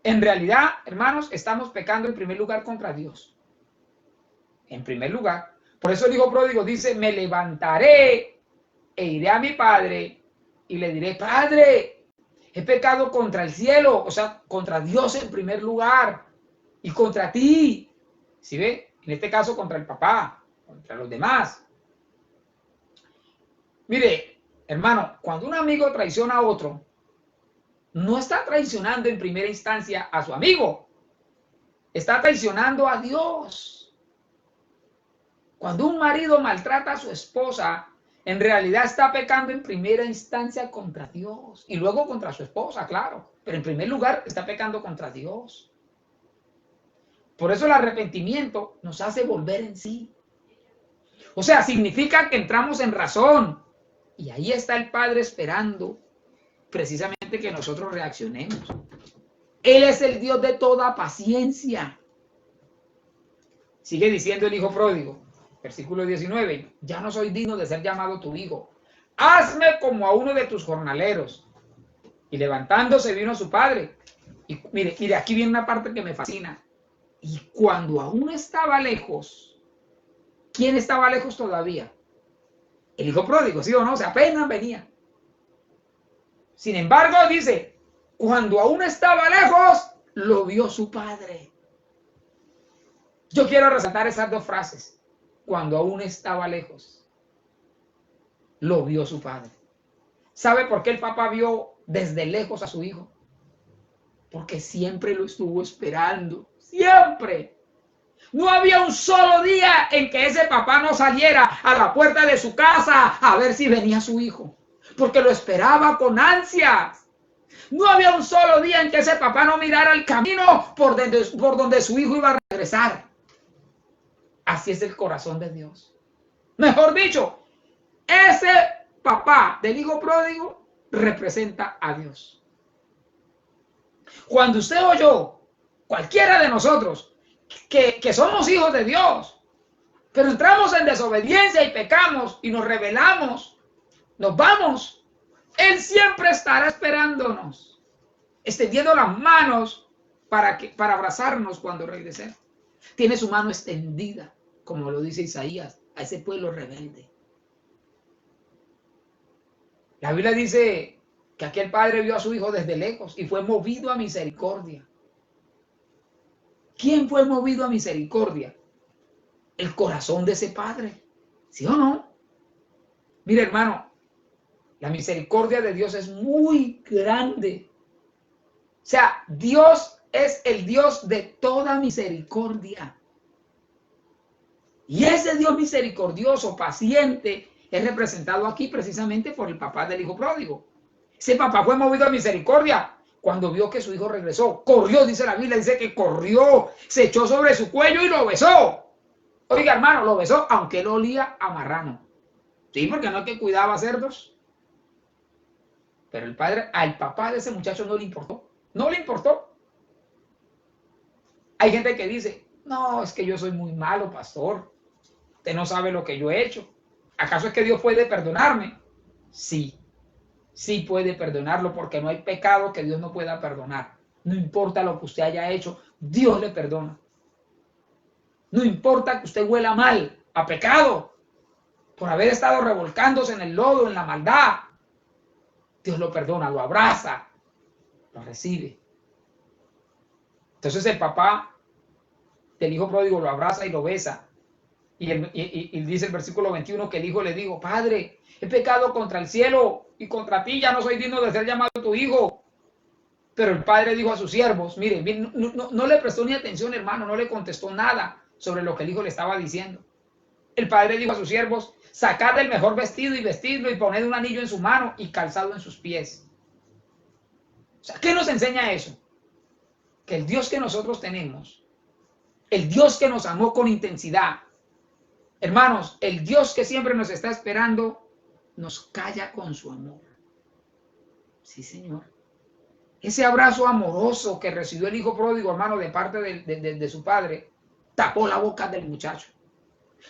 en realidad, hermanos, estamos pecando en primer lugar contra Dios. En primer lugar. Por eso el hijo pródigo dice, me levantaré e iré a mi padre y le diré, Padre, he pecado contra el cielo, o sea, contra Dios en primer lugar y contra ti. ¿Sí ve? En este caso contra el papá, contra los demás. Mire, hermano, cuando un amigo traiciona a otro, no está traicionando en primera instancia a su amigo, está traicionando a Dios. Cuando un marido maltrata a su esposa, en realidad está pecando en primera instancia contra Dios y luego contra su esposa, claro, pero en primer lugar está pecando contra Dios. Por eso el arrepentimiento nos hace volver en sí. O sea, significa que entramos en razón y ahí está el Padre esperando precisamente que nosotros reaccionemos. Él es el Dios de toda paciencia. Sigue diciendo el hijo pródigo, versículo 19, ya no soy digno de ser llamado tu hijo. Hazme como a uno de tus jornaleros. Y levantándose vino a su padre. Y mire, aquí viene una parte que me fascina. Y cuando aún estaba lejos, ¿quién estaba lejos todavía? El hijo pródigo, ¿sí o no? O sea, apenas venía. Sin embargo, dice, cuando aún estaba lejos, lo vio su padre. Yo quiero resaltar esas dos frases. Cuando aún estaba lejos, lo vio su padre. ¿Sabe por qué el papá vio desde lejos a su hijo? Porque siempre lo estuvo esperando. Siempre. No había un solo día en que ese papá no saliera a la puerta de su casa a ver si venía su hijo. Porque lo esperaba con ansias. No había un solo día en que ese papá no mirara el camino por donde su hijo iba a regresar. Así es el corazón de Dios. Mejor dicho, ese papá del hijo pródigo representa a Dios. Cuando usted o yo, cualquiera de nosotros, que somos hijos de Dios, pero entramos en desobediencia y pecamos y nos rebelamos, nos vamos, Él siempre estará esperándonos, extendiendo las manos para abrazarnos cuando regresemos. Tiene su mano extendida, como lo dice Isaías, a ese pueblo rebelde. La Biblia dice que aquel padre vio a su hijo desde lejos y fue movido a misericordia. ¿Quién fue movido a misericordia? El corazón de ese padre. ¿Sí o no? Mire, hermano, la misericordia de Dios es muy grande. O sea, Dios es el Dios de toda misericordia. Y ese Dios misericordioso, paciente, es representado aquí precisamente por el papá del hijo pródigo. Ese papá fue movido a misericordia cuando vio que su hijo regresó. Corrió, dice la Biblia, dice que corrió, se echó sobre su cuello y lo besó. Oiga, hermano, lo besó, aunque él olía a marrano. Sí, porque no es que cuidaba cerdos. Pero el padre, al papá de ese muchacho no le importó. No le importó. Hay gente que dice, no, es que yo soy muy malo, pastor. Usted no sabe lo que yo he hecho. ¿Acaso es que Dios puede perdonarme? Sí, sí puede perdonarlo, porque no hay pecado que Dios no pueda perdonar. No importa lo que usted haya hecho, Dios le perdona. No importa que usted huela mal, a pecado, por haber estado revolcándose en el lodo, en la maldad. Dios lo perdona, lo abraza, lo recibe. Entonces el papá del hijo pródigo lo abraza y lo besa. Y dice el versículo 21 que el hijo le dijo, Padre, he pecado contra el cielo y contra ti, ya no soy digno de ser llamado tu hijo. Pero el padre dijo a sus siervos, miren, no le prestó ni atención, hermano, no le contestó nada sobre lo que el hijo le estaba diciendo. El padre dijo a sus siervos, sacad el mejor vestido y vestidlo y poned un anillo en su mano y calzado en sus pies. O sea, ¿qué nos enseña eso? Que el Dios que nosotros tenemos, el Dios que nos amó con intensidad, hermanos, el Dios que siempre nos está esperando, nos calla con su amor. Sí, Señor. Ese abrazo amoroso que recibió el hijo pródigo, hermano, de parte de su padre, tapó la boca del muchacho.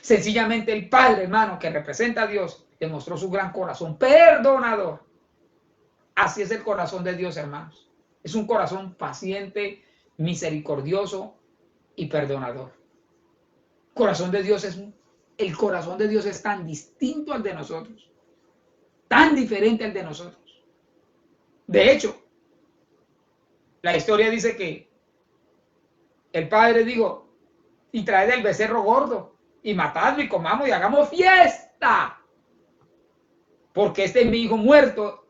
Sencillamente el padre, hermano, que representa a Dios, demostró su gran corazón perdonador. Así es el corazón de Dios, hermanos. Es un corazón paciente, misericordioso y perdonador. El corazón de Dios es tan distinto al de nosotros, tan diferente al de nosotros. De hecho, la historia dice que el padre dijo, y traed el becerro gordo, y matadlo y comamos y hagamos fiesta. Porque mi hijo muerto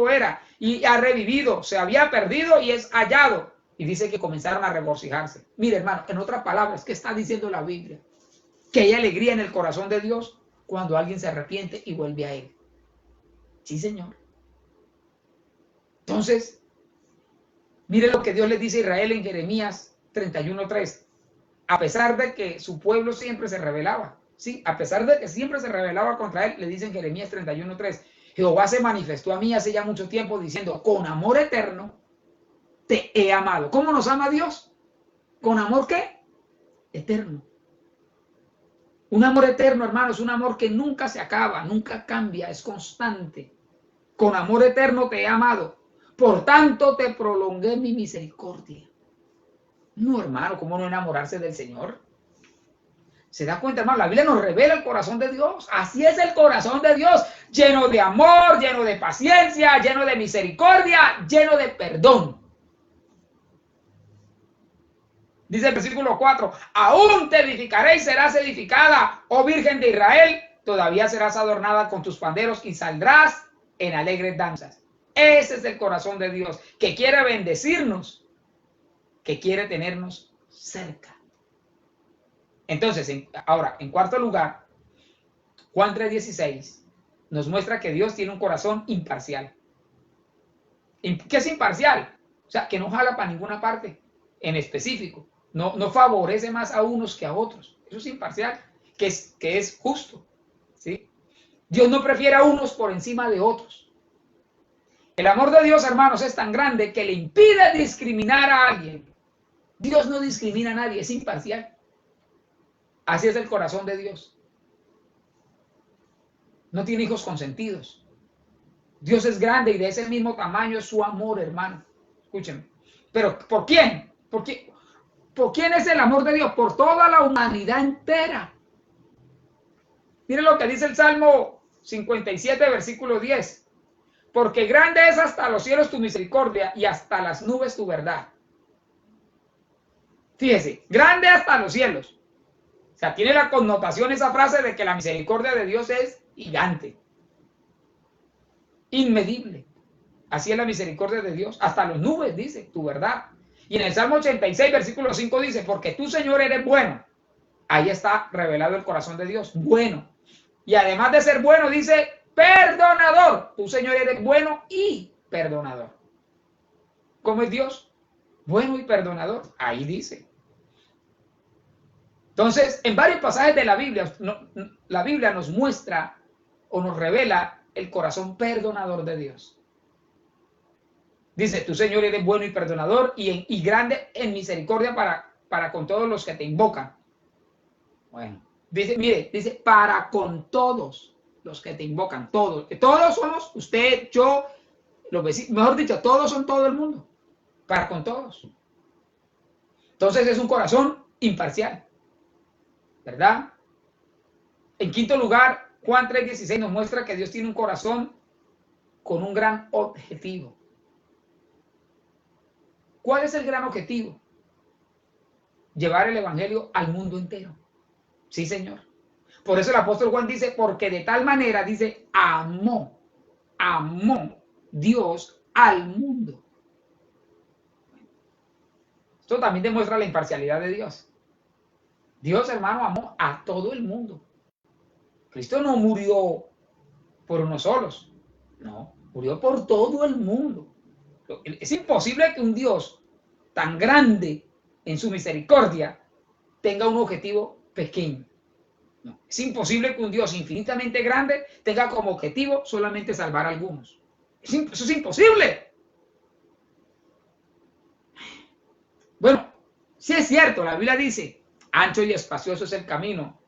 era, y ha revivido, se había perdido y es hallado. Y dice que comenzaron a regocijarse. Mire, hermano, en otras palabras, ¿qué está diciendo la Biblia? Que hay alegría en el corazón de Dios cuando alguien se arrepiente y vuelve a Él. Sí, Señor. Entonces, mire lo que Dios le dice a Israel en Jeremías 31:3. A pesar de que su pueblo siempre se rebelaba, sí, a pesar de que siempre se rebelaba contra él, le dice en Jeremías 31:3, Jehová se manifestó a mí hace ya mucho tiempo diciendo, con amor eterno te he amado. ¿Cómo nos ama Dios? ¿Con amor qué? Eterno. Un amor eterno, hermano, es un amor que nunca se acaba, nunca cambia, es constante. Con amor eterno te he amado. Por tanto te prolongué mi misericordia. No, hermano, ¿cómo no enamorarse del Señor? ¿Se da cuenta, hermano? La Biblia nos revela el corazón de Dios. Así es el corazón de Dios, lleno de amor, lleno de paciencia, lleno de misericordia, lleno de perdón. Dice el versículo 4, aún te edificaré y serás edificada, oh Virgen de Israel, todavía serás adornada con tus panderos y saldrás en alegres danzas. Ese es el corazón de Dios, que quiere bendecirnos, que quiere tenernos cerca. Entonces, ahora, en cuarto lugar, Juan 3:16 nos muestra que Dios tiene un corazón imparcial. ¿Qué es imparcial? O sea, que no jala para ninguna parte en específico. No favorece más a unos que a otros. Eso es imparcial, que es justo, ¿sí? Dios no prefiere a unos por encima de otros. El amor de Dios, hermanos, es tan grande que le impide discriminar a alguien. Dios no discrimina a nadie, es imparcial. Así es el corazón de Dios. No tiene hijos consentidos. Dios es grande y de ese mismo tamaño es su amor, hermano. Escúchenme. Pero ¿por quién? ¿Por quién es el amor de Dios? Por toda la humanidad entera. Miren lo que dice el Salmo 57, versículo 10. Porque grande es hasta los cielos tu misericordia y hasta las nubes tu verdad. Fíjese, grande hasta los cielos. O sea, tiene la connotación esa frase de que la misericordia de Dios es gigante, inmedible. Así es la misericordia de Dios. Hasta las nubes, dice, tu verdad. Y en el Salmo 86, versículo 5 dice, porque tú, Señor, eres bueno. Ahí está revelado el corazón de Dios, bueno. Y además de ser bueno, dice, perdonador. Tú, Señor, eres bueno y perdonador. ¿Cómo es Dios? Bueno y perdonador. Ahí dice. Entonces, en varios pasajes de la Biblia nos muestra o nos revela el corazón perdonador de Dios. Dice, tu Señor eres bueno y perdonador y grande en misericordia para con todos los que te invocan. Bueno, dice, mire, dice, para con todos los que te invocan, todos. Todos somos, usted, yo, los vecinos, mejor dicho, todos son todo el mundo. Para con todos. Entonces es un corazón imparcial. ¿Verdad? En quinto lugar, Juan 3:16 nos muestra que Dios tiene un corazón con un gran objetivo. ¿Cuál es el gran objetivo? Llevar el evangelio al mundo entero. Sí, Señor. Por eso el apóstol Juan dice, porque de tal manera, dice, amó Dios al mundo. Esto también demuestra la imparcialidad de Dios. Dios, hermano, amó a todo el mundo. Cristo no murió por unos solos. No, murió por todo el mundo. Es imposible que un Dios tan grande en su misericordia tenga un objetivo pequeño. No, es imposible que un Dios infinitamente grande tenga como objetivo solamente salvar a algunos. Eso es imposible. Bueno, sí es cierto, la Biblia dice, ancho y espacioso es el camino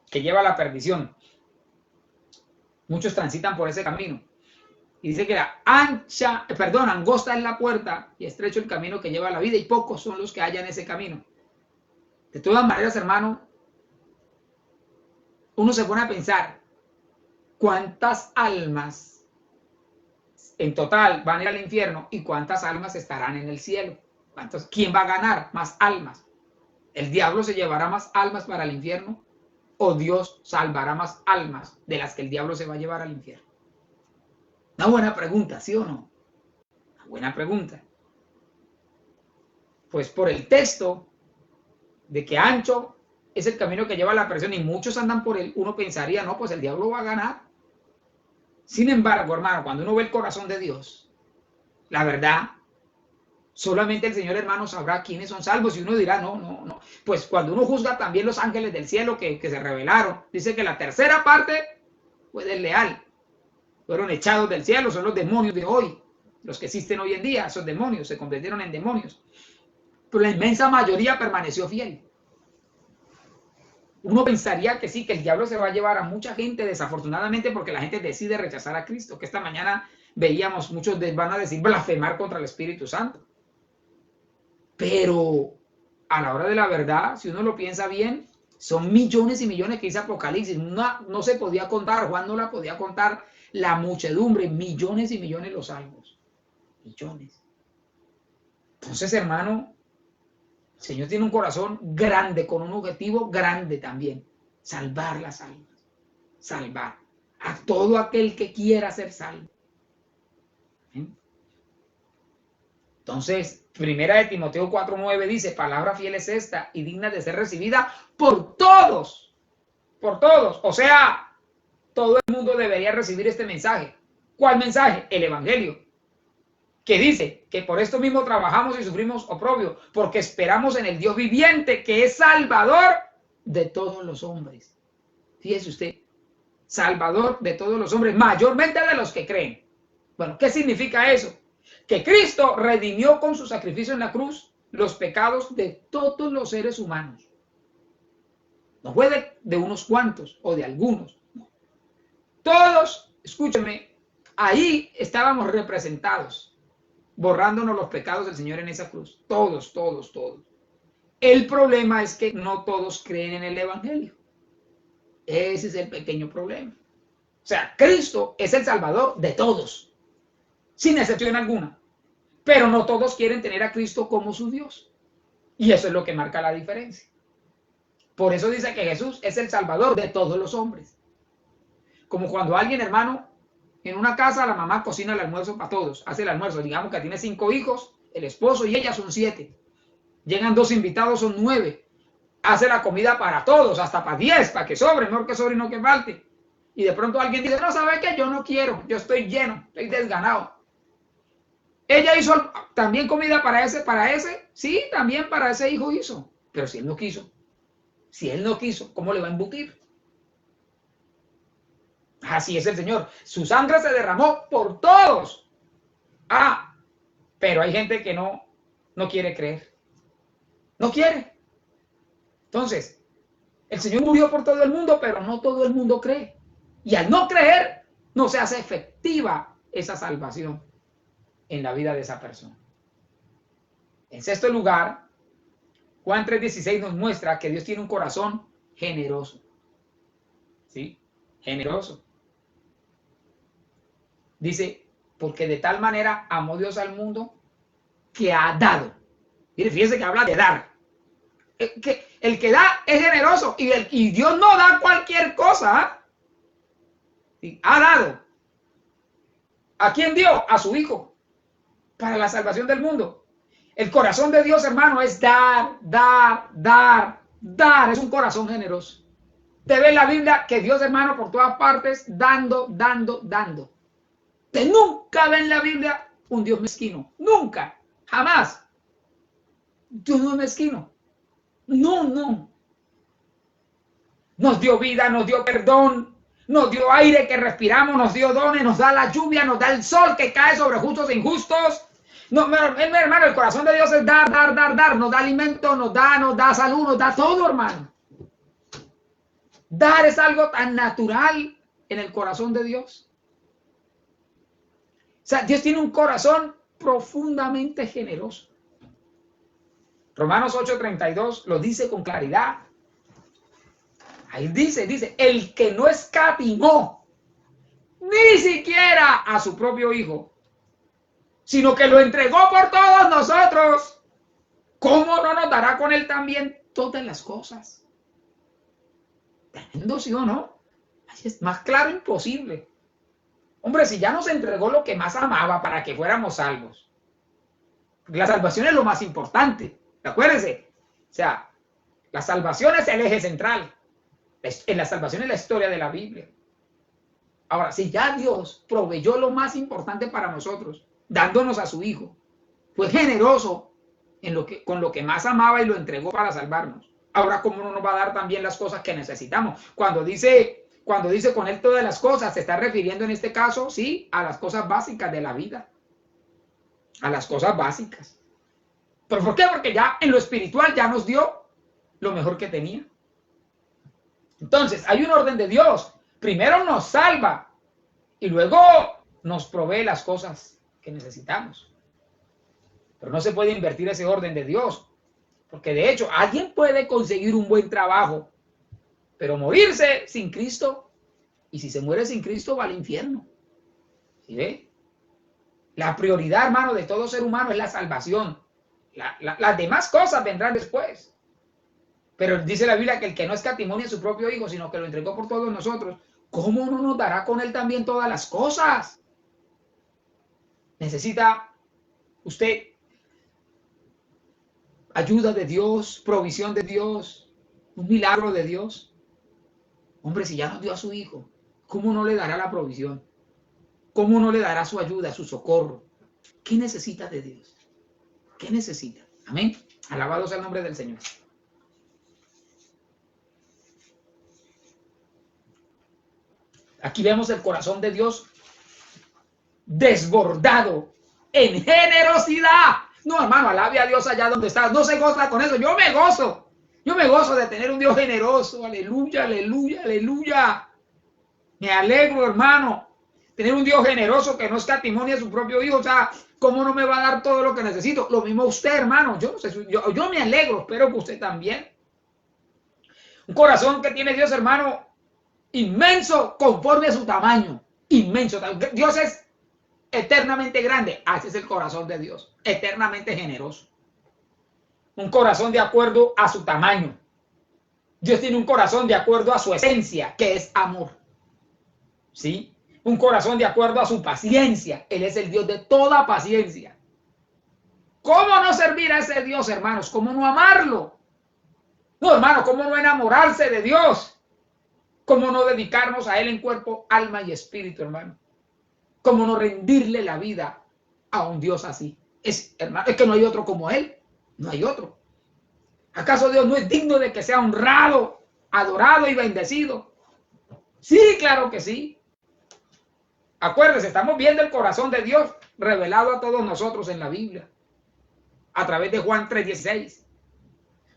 que lleva a la perdición. Muchos transitan por ese camino. Y dice que angosta es la puerta y estrecho el camino que lleva a la vida y pocos son los que hallan ese camino. De todas maneras, hermano, uno se pone a pensar cuántas almas en total van a ir al infierno y cuántas almas estarán en el cielo. ¿Quién va a ganar más almas? ¿El diablo se llevará más almas para el infierno? ¿O Dios salvará más almas de las que el diablo se va a llevar al infierno? Una buena pregunta, ¿sí o no? Una buena pregunta. Pues por el texto de que ancho es el camino que lleva a la perdición y muchos andan por él, uno pensaría, no, pues el diablo va a ganar. Sin embargo, hermano, cuando uno ve el corazón de Dios, la verdad, solamente el Señor, hermano, sabrá quiénes son salvos. Y uno dirá, no. Pues cuando uno juzga también los ángeles del cielo que se rebelaron, dice que la tercera parte fue desleal. Fueron echados del cielo, son los demonios de hoy. Los que existen hoy en día, esos demonios, se convirtieron en demonios. Pero la inmensa mayoría permaneció fiel. Uno pensaría que sí, que el diablo se va a llevar a mucha gente, desafortunadamente, porque la gente decide rechazar a Cristo. Que esta mañana veíamos, muchos van a decir blasfemar contra el Espíritu Santo. Pero a la hora de la verdad, si uno lo piensa bien, son millones y millones que dice Apocalipsis. No se podía contar, Juan no la podía contar, la muchedumbre, millones y millones los salvos. Millones. Entonces, hermano, el Señor tiene un corazón grande, con un objetivo grande también. Salvar las almas. Salvar a todo aquel que quiera ser salvo. ¿Eh? Entonces, primera de Timoteo 4:9 dice, palabra fiel es esta y digna de ser recibida por todos. Por todos. O sea, todo el mundo debería recibir este mensaje. ¿Cuál mensaje? El Evangelio. Que dice que por esto mismo trabajamos y sufrimos oprobio, porque esperamos en el Dios viviente, que es Salvador de todos los hombres. Fíjese usted, Salvador de todos los hombres, mayormente de los que creen. Bueno, ¿qué significa eso? Que Cristo redimió con su sacrificio en la cruz los pecados de todos los seres humanos. No fue de unos cuantos o de algunos. No. Todos, escúchenme, ahí estábamos representados, borrándonos los pecados del Señor en esa cruz. Todos, todos, todos. El problema es que no todos creen en el Evangelio. Ese es el pequeño problema. O sea, Cristo es el Salvador de todos, sin excepción alguna. Pero no todos quieren tener a Cristo como su Dios. Y eso es lo que marca la diferencia. Por eso dice que Jesús es el Salvador de todos los hombres. Como cuando alguien, hermano, en una casa la mamá cocina el almuerzo para todos, hace el almuerzo, digamos que tiene 5 hijos, el esposo y ella son 7. Llegan 2 invitados, son 9. Hace la comida para todos, hasta para 10, para que sobre, mejor que sobre y no que falte. Y de pronto alguien dice, no, ¿sabe qué? Yo no quiero, yo estoy lleno, estoy desganado. Ella hizo también comida para ese, sí, también para ese hijo hizo. Pero si él no quiso, ¿cómo le va a embutir? Así es el Señor. Su sangre se derramó por todos. Pero hay gente que no quiere creer. No quiere. Entonces, el Señor murió por todo el mundo, pero no todo el mundo cree. Y al no creer, no se hace efectiva esa salvación en la vida de esa persona. En sexto lugar, Juan 3:16 nos muestra que Dios tiene un corazón generoso. ¿Sí? Generoso. Dice, porque de tal manera amó Dios al mundo que ha dado. Mire, fíjese que habla de dar. El que da es generoso y Dios no da cualquier cosa. ¿Sí? Ha dado. ¿A quién dio? A su Hijo. Para la salvación del mundo. El corazón de Dios, hermano, es dar, dar, dar, dar. Es un corazón generoso. Te ve en la Biblia que Dios, hermano, por todas partes, dando, dando, dando. Te nunca ve en la Biblia un Dios mezquino. Nunca. Jamás. Dios no es mezquino. No. Nos dio vida, nos dio perdón, nos dio aire que respiramos, nos dio dones, nos da la lluvia, nos da el sol que cae sobre justos e injustos. No, hermano, el corazón de Dios es dar, dar, dar, dar. Nos da alimento, nos da salud, nos da todo, hermano. Dar es algo tan natural en el corazón de Dios. O sea, Dios tiene un corazón profundamente generoso. Romanos 8:32 lo dice con claridad. Ahí dice, el que no escatimó ni siquiera a su propio Hijo, sino que lo entregó por todos nosotros, ¿cómo no nos dará con él también todas las cosas? Tremendo, ¿sí o no? Así es, más claro imposible. Hombre, si ya nos entregó lo que más amaba para que fuéramos salvos. La salvación es lo más importante. Acuérdense. O sea, la salvación es el eje central. En la salvación es la historia de la Biblia. Ahora, si ya Dios proveyó lo más importante para nosotros, dándonos a su Hijo, fue generoso con lo que más amaba y lo entregó para salvarnos. Ahora, ¿cómo no nos va a dar también las cosas que necesitamos? Cuando dice con él todas las cosas, se está refiriendo en este caso, sí, a las cosas básicas de la vida. A las cosas básicas. ¿Pero por qué? Porque ya en lo espiritual ya nos dio lo mejor que tenía. Entonces, hay un orden de Dios. Primero nos salva y luego nos provee las cosas que necesitamos. Pero no se puede invertir ese orden de Dios. Porque de hecho, alguien puede conseguir un buen trabajo, pero morirse sin Cristo, y si se muere sin Cristo va al infierno. ¿Sí ve? La prioridad, hermano, de todo ser humano es la salvación. Las demás cosas vendrán después. Pero dice la Biblia que el que no escatimó ni a su propio Hijo, sino que lo entregó por todos nosotros, ¿cómo no nos dará con él también todas las cosas? Necesita usted ayuda de Dios, provisión de Dios, un milagro de Dios. Hombre, si ya nos dio a su Hijo, ¿cómo no le dará la provisión? ¿Cómo no le dará su ayuda, su socorro? ¿Qué necesita de Dios? ¿Qué necesita? Amén. Alabado sea el nombre del Señor. Aquí vemos el corazón de Dios desbordado en generosidad. No, hermano, alabe a Dios allá donde estás. No se goza con eso. Yo me gozo. Yo me gozo de tener un Dios generoso. Aleluya, aleluya, aleluya. Me alegro, hermano. Tener un Dios generoso que no escatimonia a su propio hijo. O sea, ¿cómo no me va a dar todo lo que necesito? Lo mismo usted, hermano. Yo no sé, yo me alegro. Espero que usted también. Un corazón que tiene Dios, hermano, inmenso conforme a su tamaño. Inmenso. Dios es eternamente grande. Así es el corazón de Dios. Eternamente generoso. Un corazón de acuerdo a su tamaño. Dios tiene un corazón de acuerdo a su esencia, que es amor. ¿Sí? Un corazón de acuerdo a su paciencia. Él es el Dios de toda paciencia. ¿Cómo no servir a ese Dios, hermanos? ¿Cómo no amarlo? No, hermano, ¿cómo no enamorarse de Dios? ¿Cómo no dedicarnos a Él en cuerpo, alma y espíritu, hermano? ¿Cómo no rendirle la vida a un Dios así? Hermano, es que no hay otro como Él. No hay otro. ¿Acaso Dios no es digno de que sea honrado, adorado y bendecido? Sí, claro que sí. Acuérdense, estamos viendo el corazón de Dios revelado a todos nosotros en la Biblia, a través de Juan 3:16.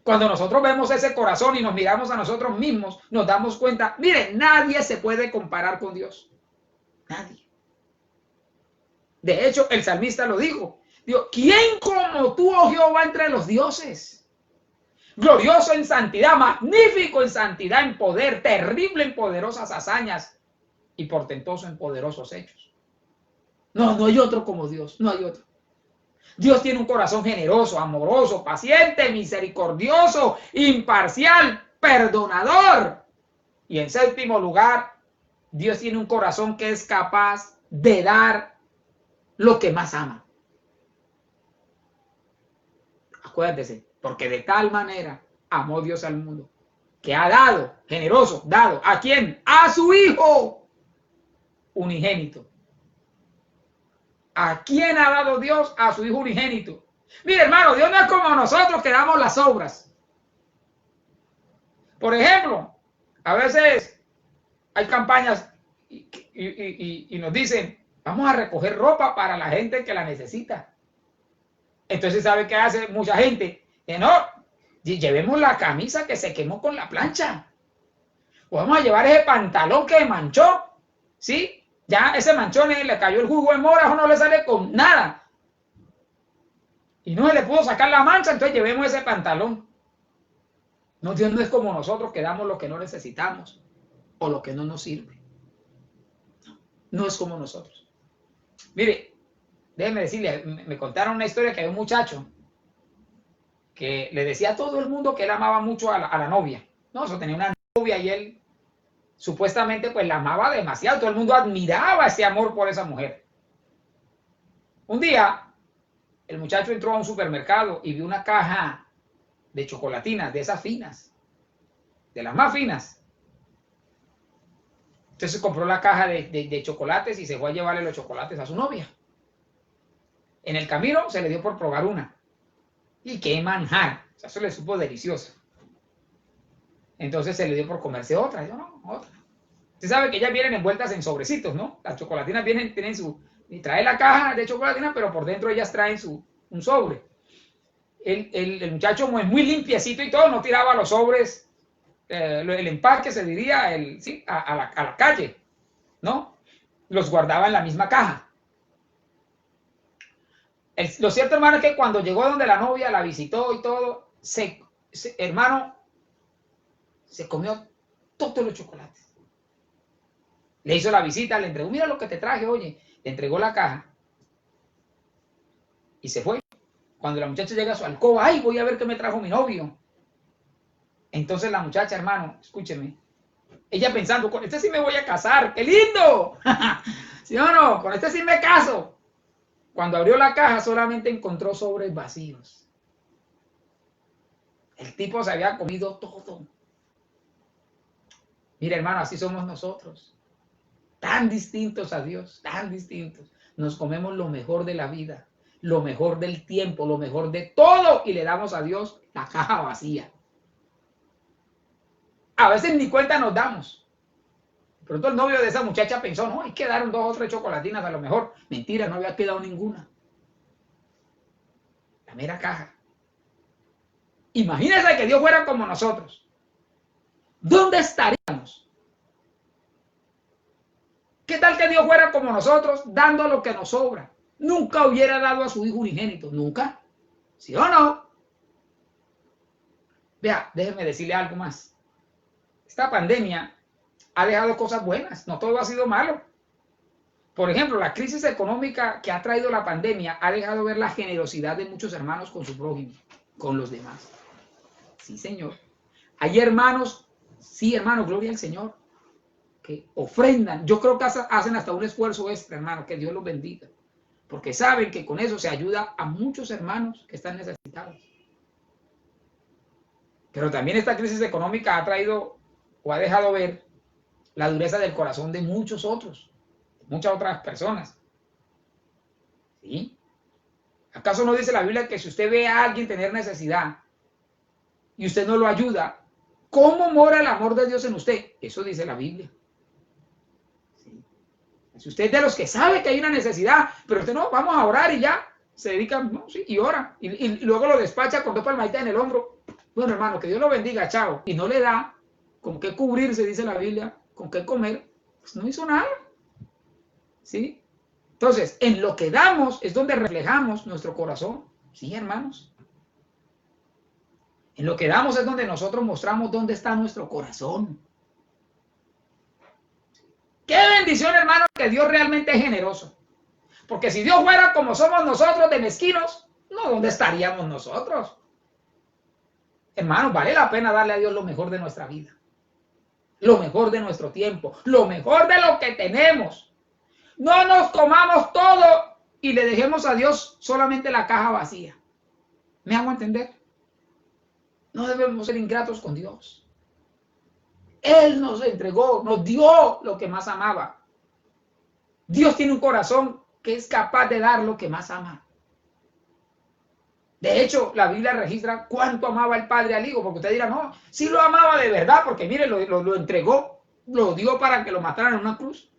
Cuando nosotros vemos ese corazón y nos miramos a nosotros mismos, nos damos cuenta, miren, nadie se puede comparar con Dios. Nadie. De hecho, el salmista lo dijo. Dijo, ¿quién como tú, oh Jehová, entre los dioses? Glorioso en santidad, magnífico en santidad, en poder, terrible en poderosas hazañas y portentoso en poderosos hechos. No, no hay otro como Dios, no hay otro. Dios tiene un corazón generoso, amoroso, paciente, misericordioso, imparcial, perdonador. Y en séptimo lugar, Dios tiene un corazón que es capaz de dar lo que más ama. Acuérdese, porque de tal manera amó Dios al mundo, que ha dado, generoso, dado, ¿a quién? A su Hijo unigénito. ¿A quién ha dado Dios? A su Hijo unigénito. Mire, hermano, Dios no es como nosotros que damos las obras. Por ejemplo, a veces hay campañas y nos dicen, vamos a recoger ropa para la gente que la necesita. Entonces, ¿sabe qué hace mucha gente? Que no, llevemos la camisa que se quemó con la plancha. O vamos a llevar ese pantalón que manchó, ¿sí? Ya ese manchón le cayó el jugo de mora, o no le sale con nada. Y no se le pudo sacar la mancha, entonces llevemos ese pantalón. No, Dios no es como nosotros que damos lo que no necesitamos o lo que no nos sirve. No es como nosotros. Mire, déjeme decirle, me contaron una historia que hay un muchacho que le decía a todo el mundo que él amaba mucho a la novia. No, eso tenía una novia y él supuestamente pues la amaba demasiado. Todo el mundo admiraba ese amor por esa mujer. Un día, el muchacho entró a un supermercado y vio una caja de chocolatinas, de esas finas, de las más finas. Entonces compró la caja de chocolates y se fue a llevarle los chocolates a su novia. En el camino se le dio por probar una. Y qué manjar. O sea, eso le supo delicioso. Entonces se le dio por comerse otra. Yo no, otra. Usted sabe que ellas vienen envueltas en sobrecitos, ¿no? Las chocolatinas tienen su... Y trae la caja de chocolatinas, pero por dentro ellas traen un sobre. El muchacho muy limpiecito y todo, no tiraba los sobres, el empaque se diría, sí, a la calle, ¿no? Los guardaba en la misma caja. Lo cierto, hermano, es que cuando llegó donde la novia, la visitó y todo, hermano, se comió todos los chocolates. Le hizo la visita, le entregó, mira lo que te traje, oye, le entregó la caja y se fue. Cuando la muchacha llega a su alcoba, ay, voy a ver qué me trajo mi novio. Entonces la muchacha, hermano, escúcheme, ella pensando, con este sí me voy a casar, ¡qué lindo! ¿Sí o no? Con este sí me caso. Cuando abrió la caja solamente encontró sobres vacíos. El tipo se había comido todo. Mira, hermano, así somos nosotros. Tan distintos a Dios, tan distintos. Nos comemos lo mejor de la vida, lo mejor del tiempo, lo mejor de todo y le damos a Dios la caja vacía. A veces ni cuenta nos damos. Pronto el novio de esa muchacha pensó, no, hay que dar 2 o 3 chocolatinas a lo mejor. Mentira, no había quedado ninguna. La mera caja. Imagínense que Dios fuera como nosotros. ¿Dónde estaríamos? ¿Qué tal que Dios fuera como nosotros, dando lo que nos sobra? Nunca hubiera dado a su hijo unigénito. Nunca. ¿Sí o no? Vea, déjenme decirle algo más. Esta pandemia ha dejado cosas buenas. No todo ha sido malo. Por ejemplo, la crisis económica que ha traído la pandemia ha dejado ver la generosidad de muchos hermanos con su prójimo, con los demás. Sí, Señor. Hay hermanos, sí, hermano, gloria al Señor, que ofrendan. Yo creo que hacen hasta un esfuerzo extra, hermano, que Dios los bendiga. Porque saben que con eso se ayuda a muchos hermanos que están necesitados. Pero también esta crisis económica ha traído o ha dejado ver la dureza del corazón de muchos otros, de muchas otras personas. ¿Sí? ¿Acaso no dice la Biblia que si usted ve a alguien tener necesidad y usted no lo ayuda, ¿cómo mora el amor de Dios en usted? Eso dice la Biblia. ¿Sí? Si usted es de los que sabe que hay una necesidad, pero usted no, vamos a orar y ya, se dedica, no, sí, y ora, y luego lo despacha con 2 palmaditas en el hombro. Bueno, hermano, que Dios lo bendiga, chao. Y no le da con qué cubrirse, dice la Biblia, con qué comer, pues no hizo nada. ¿Sí? Entonces, en lo que damos es donde reflejamos nuestro corazón. Sí, hermanos. En lo que damos es donde nosotros mostramos dónde está nuestro corazón. Qué bendición, hermano, que Dios realmente es generoso. Porque si Dios fuera como somos nosotros de mezquinos, no, ¿dónde estaríamos nosotros? Hermanos, vale la pena darle a Dios lo mejor de nuestra vida, lo mejor de nuestro tiempo, lo mejor de lo que tenemos. No nos comamos todo y le dejemos a Dios solamente la caja vacía. ¿Me hago entender? No debemos ser ingratos con Dios. Él nos entregó, nos dio lo que más amaba. Dios tiene un corazón que es capaz de dar lo que más ama. De hecho, la Biblia registra cuánto amaba el Padre al Hijo, porque usted dirá, no, sí lo amaba de verdad, porque mire, lo entregó, lo dio para que lo mataran en una cruz.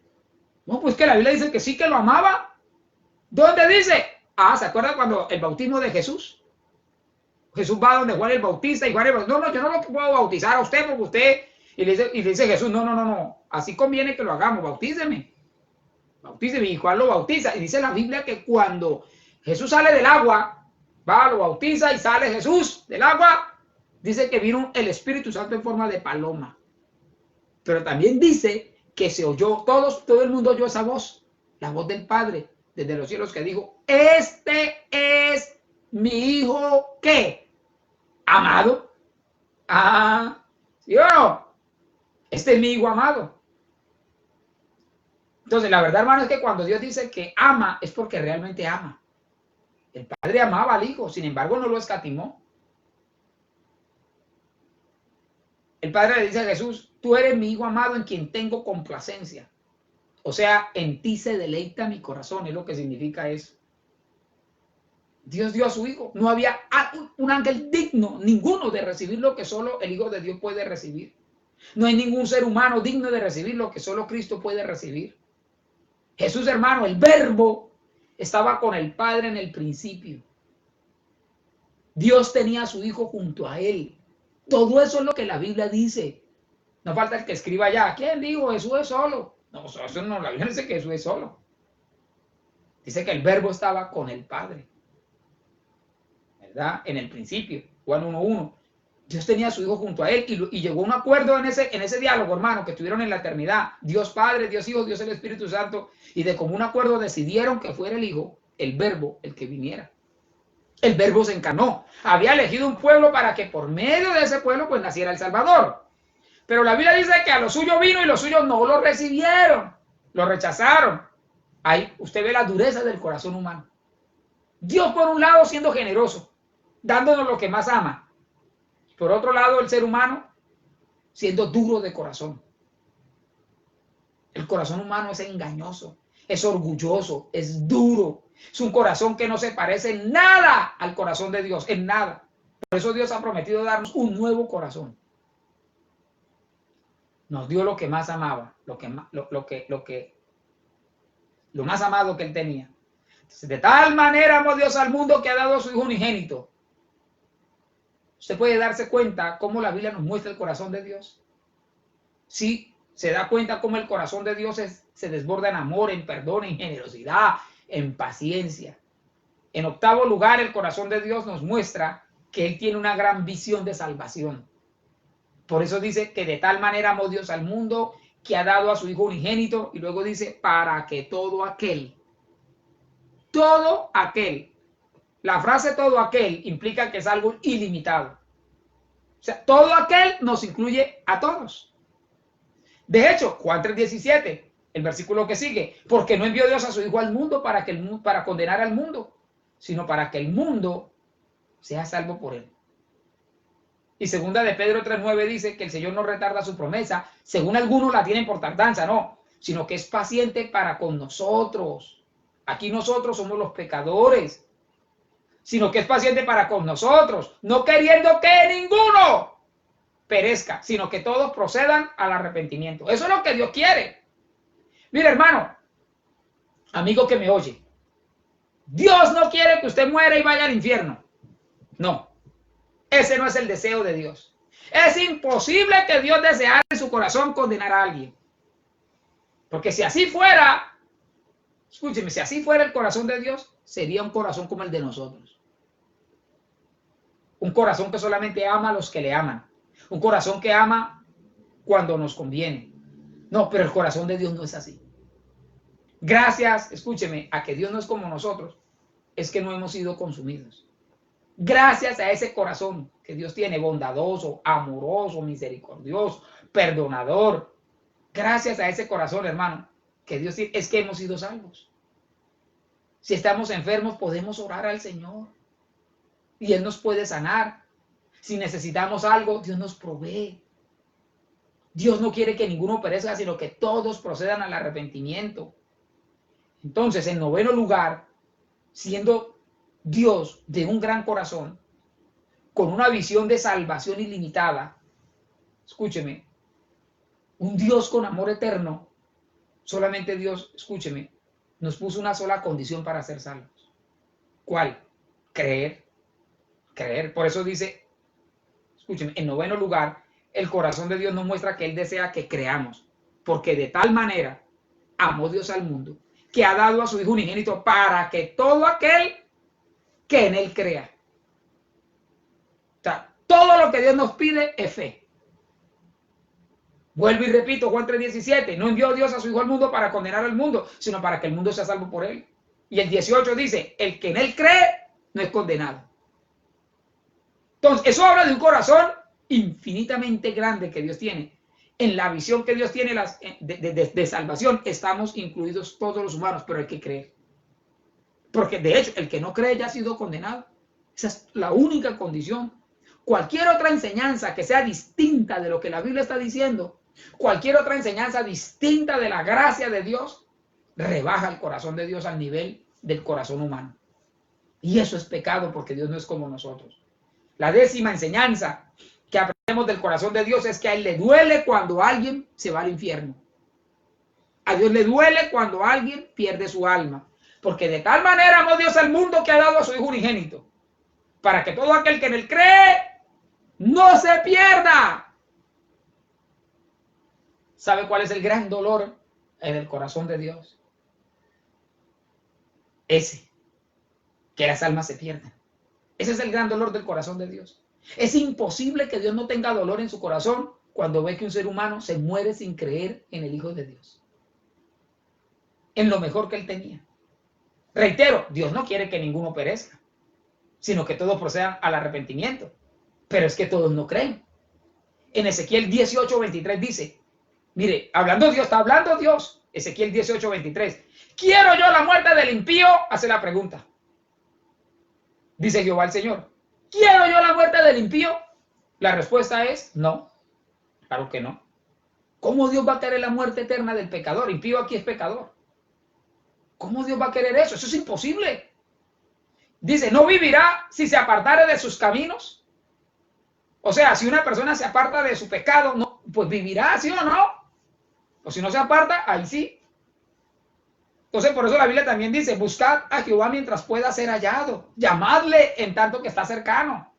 No, pues que la Biblia dice que sí que lo amaba. ¿Dónde dice? Ah, ¿se acuerda cuando el bautismo de Jesús? Jesús va donde Juan el Bautista y Juan el Bautista, no, yo no lo puedo bautizar a usted porque usted, y le dice Jesús, no, así conviene que lo hagamos, bautíceme. Bautíceme, y Juan lo bautiza. Y dice la Biblia que cuando Jesús sale del agua, va, lo bautiza y sale Jesús del agua. Dice que vino el Espíritu Santo en forma de paloma. Pero también dice que se oyó, todo el mundo oyó esa voz, la voz del Padre desde los cielos que dijo, este es mi Hijo, ¿qué? Amado. Ah, ¿sí o no? Este es mi Hijo amado. Entonces, la verdad, hermano, es que cuando Dios dice que ama, es porque realmente ama. El Padre amaba al Hijo, sin embargo no lo escatimó. El Padre le dice a Jesús, tú eres mi Hijo amado en quien tengo complacencia. O sea, en ti se deleita mi corazón, es lo que significa eso. Dios dio a su Hijo. No había un ángel digno, ninguno, de recibir lo que solo el Hijo de Dios puede recibir. No hay ningún ser humano digno de recibir lo que solo Cristo puede recibir. Jesús, hermano, el Verbo, estaba con el Padre en el principio. Dios tenía a su Hijo junto a él. Todo eso es lo que la Biblia dice. No falta el que escriba ya. ¿Quién dijo Jesús es solo? No, eso no, la Biblia dice que Jesús es solo. Dice que el Verbo estaba con el Padre, ¿verdad? En el principio, Juan 1:1. Dios tenía a su Hijo junto a él y llegó a un acuerdo en ese diálogo, hermano, que tuvieron en la eternidad. Dios Padre, Dios Hijo, Dios el Espíritu Santo. Y de común acuerdo decidieron que fuera el Hijo, el Verbo, el que viniera. El Verbo se encarnó. Había elegido un pueblo para que por medio de ese pueblo pues naciera el Salvador. Pero la Biblia dice que a los suyos vino y los suyos no lo recibieron. Lo rechazaron. Ahí usted ve la dureza del corazón humano. Dios por un lado siendo generoso, dándonos lo que más ama. Por otro lado, el ser humano siendo duro de corazón. El corazón humano es engañoso, es orgulloso, es duro. Es un corazón que no se parece en nada al corazón de Dios, en nada. Por eso Dios ha prometido darnos un nuevo corazón. Nos dio lo que más amaba, lo más amado que él tenía. Entonces, de tal manera amó Dios al mundo que ha dado a su Hijo unigénito. Usted puede darse cuenta cómo la Biblia nos muestra el corazón de Dios. Sí, se da cuenta cómo el corazón de Dios se desborda en amor, en perdón, en generosidad, en paciencia. En octavo lugar, el corazón de Dios nos muestra que Él tiene una gran visión de salvación. Por eso dice que de tal manera amó Dios al mundo que ha dado a su Hijo unigénito, y luego dice, para que todo aquel, la frase todo aquel implica que es algo ilimitado. O sea, todo aquel nos incluye a todos. De hecho, Juan 3:17, el versículo que sigue, porque no envió Dios a su Hijo al mundo para condenar al mundo, sino para que el mundo sea salvo por él. Y segunda de Pedro 3:9 dice que el Señor no retarda su promesa, según algunos la tienen por tardanza, no, sino que es paciente para con nosotros. Aquí nosotros somos los pecadores, sino que es paciente para con nosotros, no queriendo que ninguno perezca, sino que todos procedan al arrepentimiento. Eso es lo que Dios quiere. Mire, hermano, amigo que me oye, Dios no quiere que usted muera y vaya al infierno. No, ese no es el deseo de Dios. Es imposible que Dios deseara en su corazón condenar a alguien. Porque si así fuera, escúcheme, si así fuera el corazón de Dios, sería un corazón como el de nosotros. Un corazón que solamente ama a los que le aman. Un corazón que ama cuando nos conviene. No, pero el corazón de Dios no es así. Gracias, escúcheme, a que Dios no es como nosotros, es que no hemos sido consumidos. Gracias a ese corazón que Dios tiene, bondadoso, amoroso, misericordioso, perdonador. Gracias a ese corazón, hermano, que Dios tiene, es que hemos sido salvos. Si estamos enfermos, podemos orar al Señor y Él nos puede sanar. Si necesitamos algo, Dios nos provee. Dios no quiere que ninguno perezca, sino que todos procedan al arrepentimiento. Entonces, en noveno lugar, siendo Dios de un gran corazón, con una visión de salvación ilimitada, escúcheme, un Dios con amor eterno, solamente Dios, escúcheme, nos puso una sola condición para ser salvos. ¿Cuál? Creer. Creer. Por eso dice, escúcheme, en noveno lugar, el corazón de Dios nos muestra que Él desea que creamos, porque de tal manera amó Dios al mundo, que ha dado a su Hijo unigénito para que todo aquel que en Él crea. O sea, todo lo que Dios nos pide es fe. Vuelvo y repito, Juan 3:17, no envió Dios a su Hijo al mundo para condenar al mundo, sino para que el mundo sea salvo por Él. Y el 18 dice, el que en Él cree no es condenado. Entonces, eso habla de un corazón infinitamente grande que Dios tiene. En la visión que Dios tiene de salvación, estamos incluidos todos los humanos, pero hay que creer. Porque de hecho, el que no cree ya ha sido condenado. Esa es la única condición. Cualquier otra enseñanza que sea distinta de lo que la Biblia está diciendo, cualquier otra enseñanza distinta de la gracia de Dios, rebaja el corazón de Dios al nivel del corazón humano. Y eso es pecado porque Dios no es como nosotros. La décima enseñanza que aprendemos del corazón de Dios es que a Él le duele cuando alguien se va al infierno. A Dios le duele cuando alguien pierde su alma. Porque de tal manera amó Dios al mundo que ha dado a su Hijo unigénito, para que todo aquel que en Él cree no se pierda. ¿Sabe cuál es el gran dolor en el corazón de Dios? Ese, que las almas se pierdan. Ese es el gran dolor del corazón de Dios. Es imposible que Dios no tenga dolor en su corazón cuando ve que un ser humano se muere sin creer en el Hijo de Dios, en lo mejor que Él tenía. Reitero, Dios no quiere que ninguno perezca, sino que todos procedan al arrepentimiento. Pero es que todos no creen. En Ezequiel 18:23 dice, mire, hablando Dios, está hablando Dios. Ezequiel 18:23. ¿Quiero yo la muerte del impío? Hace la pregunta. Dice Jehová el Señor. ¿Quiero yo la muerte del impío? La respuesta es no. Claro que no. ¿Cómo Dios va a querer la muerte eterna del pecador? Impío aquí es pecador. ¿Cómo Dios va a querer eso? Eso es imposible. Dice, ¿no vivirá si se apartare de sus caminos? O sea, si una persona se aparta de su pecado, no, pues vivirá, ¿sí o no? O si no se aparta, ahí sí. Entonces, por eso la Biblia también dice, buscad a Jehová mientras pueda ser hallado, llamadle en tanto que está cercano.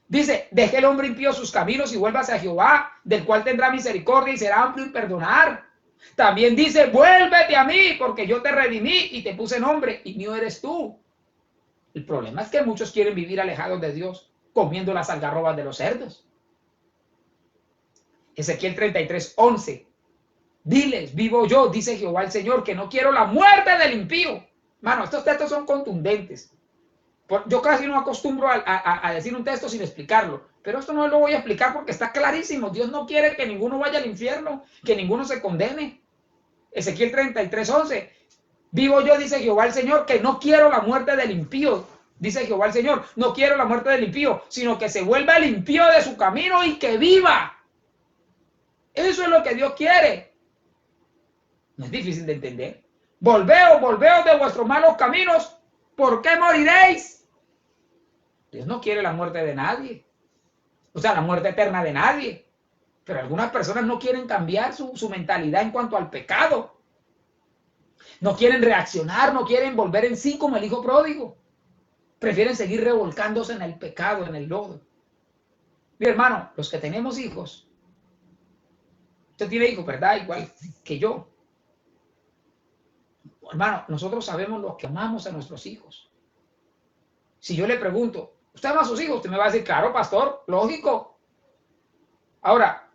Dice, deje el hombre impío sus caminos y vuélvase a Jehová, del cual tendrá misericordia y será amplio en perdonar. También dice, vuélvete a mí, porque yo te redimí y te puse nombre, y mío eres tú. El problema es que muchos quieren vivir alejados de Dios, comiendo las algarrobas de los cerdos. Ezequiel 33:11. Diles, vivo yo, dice Jehová el Señor, que no quiero la muerte del impío. Mano, estos textos son contundentes. Yo casi no acostumbro a decir un texto sin explicarlo, pero esto no lo voy a explicar porque está clarísimo. Dios no quiere que ninguno vaya al infierno, que ninguno se condene. Ezequiel 33:11. Vivo yo, dice Jehová el Señor, que no quiero la muerte del impío. Dice Jehová el Señor, no quiero la muerte del impío, sino que se vuelva el impío de su camino y que viva. Eso es lo que Dios quiere. No es difícil de entender. Volveos de vuestros malos caminos, ¿por qué moriréis? Dios no quiere la muerte de nadie. O sea, la muerte eterna de nadie. Pero algunas personas no quieren cambiar su mentalidad en cuanto al pecado. No quieren reaccionar, no quieren volver en sí como el hijo pródigo. Prefieren seguir revolcándose en el pecado, en el lodo. Mi hermano, los que tenemos hijos, usted tiene hijos, ¿verdad? Igual que yo. Hermano, nosotros sabemos lo que amamos a nuestros hijos. Si yo le pregunto, ¿usted ama a sus hijos? Usted me va a decir, claro, pastor, lógico. Ahora,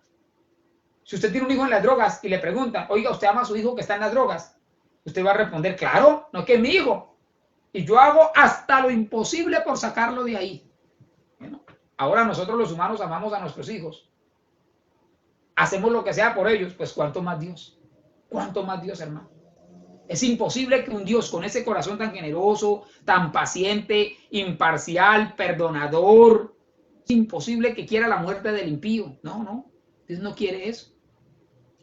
si usted tiene un hijo en las drogas y le preguntan, oiga, ¿usted ama a su hijo que está en las drogas? Usted va a responder, claro, no es que es mi hijo. Y yo hago hasta lo imposible por sacarlo de ahí. Bueno, ahora nosotros los humanos amamos a nuestros hijos. Hacemos lo que sea por ellos, pues ¿cuánto más Dios? ¿Cuánto más Dios, hermano? Es imposible que un Dios con ese corazón tan generoso, tan paciente, imparcial, perdonador, es imposible que quiera la muerte del impío. No, no, Dios no quiere eso.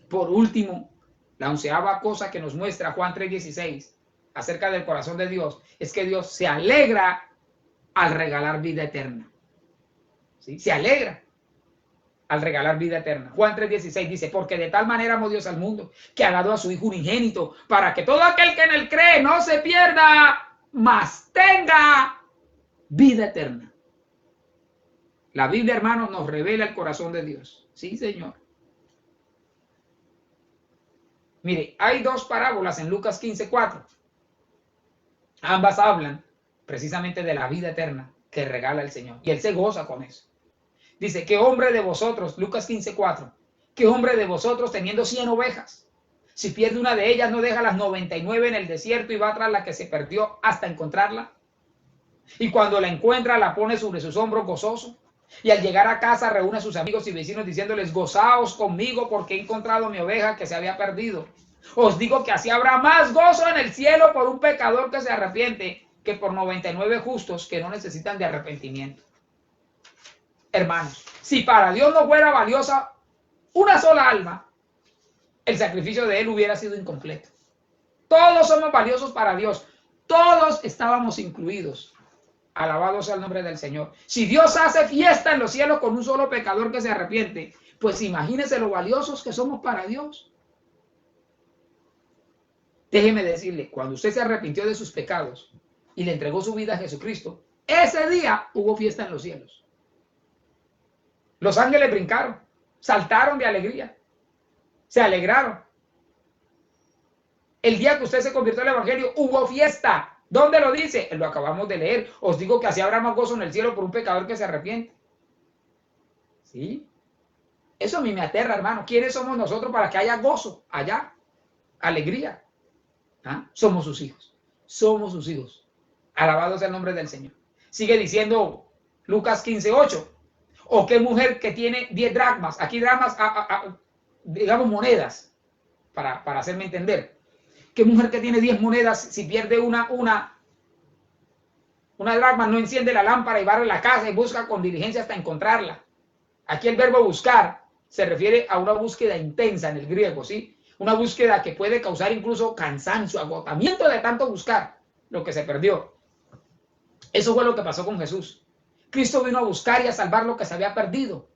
Por último, la 11ª cosa que nos muestra Juan 3:16 acerca del corazón de Dios es que Dios se alegra al regalar vida eterna. ¿Sí? Se alegra al regalar vida eterna. Juan 3:16 dice, porque de tal manera amó Dios al mundo, que ha dado a su Hijo unigénito, para que todo aquel que en él cree no se pierda, mas tenga vida eterna. La Biblia, hermanos, nos revela el corazón de Dios. Sí, Señor. Mire, hay dos parábolas en Lucas 15:4. Ambas hablan precisamente de la vida eterna que regala el Señor. Y Él se goza con eso. Dice, ¿qué hombre de vosotros, Lucas 15:4, qué hombre de vosotros teniendo 100 ovejas, si pierde una de ellas, no deja las 99 en el desierto y va tras la que se perdió hasta encontrarla? Y cuando la encuentra, la pone sobre sus hombros gozoso. Y al llegar a casa, reúne a sus amigos y vecinos diciéndoles, gozaos conmigo porque he encontrado mi oveja que se había perdido. Os digo que así habrá más gozo en el cielo por un pecador que se arrepiente que por 99 justos que no necesitan de arrepentimiento. Hermanos, si para Dios no fuera valiosa una sola alma, el sacrificio de Él hubiera sido incompleto. Todos somos valiosos para Dios. Todos estábamos incluidos. Alabado sea el nombre del Señor. Si Dios hace fiesta en los cielos con un solo pecador que se arrepiente, pues imagínense lo valiosos que somos para Dios. Déjeme decirle, cuando usted se arrepintió de sus pecados y le entregó su vida a Jesucristo, ese día hubo fiesta en los cielos. Los ángeles brincaron, saltaron de alegría, se alegraron. El día que usted se convirtió al Evangelio, hubo fiesta. ¿Dónde lo dice? Lo acabamos de leer. Os digo que así habrá más gozo en el cielo por un pecador que se arrepiente. ¿Sí? Eso a mí me aterra, hermano. ¿Quiénes somos nosotros para que haya gozo allá? Alegría. ¿Ah? Somos sus hijos. Somos sus hijos. Alabado sea el nombre del Señor. Sigue diciendo Lucas 15:8. ¿O qué mujer que tiene 10 dracmas? Aquí dracmas, digamos monedas, para hacerme entender. ¿Qué mujer que tiene 10 monedas, si pierde una dracma, no enciende la lámpara y barre la casa y busca con diligencia hasta encontrarla? Aquí el verbo buscar se refiere a una búsqueda intensa en el griego, ¿sí? Una búsqueda que puede causar incluso cansancio, agotamiento de tanto buscar lo que se perdió. Eso fue lo que pasó con Jesús. Cristo vino a buscar y a salvar lo que se había perdido.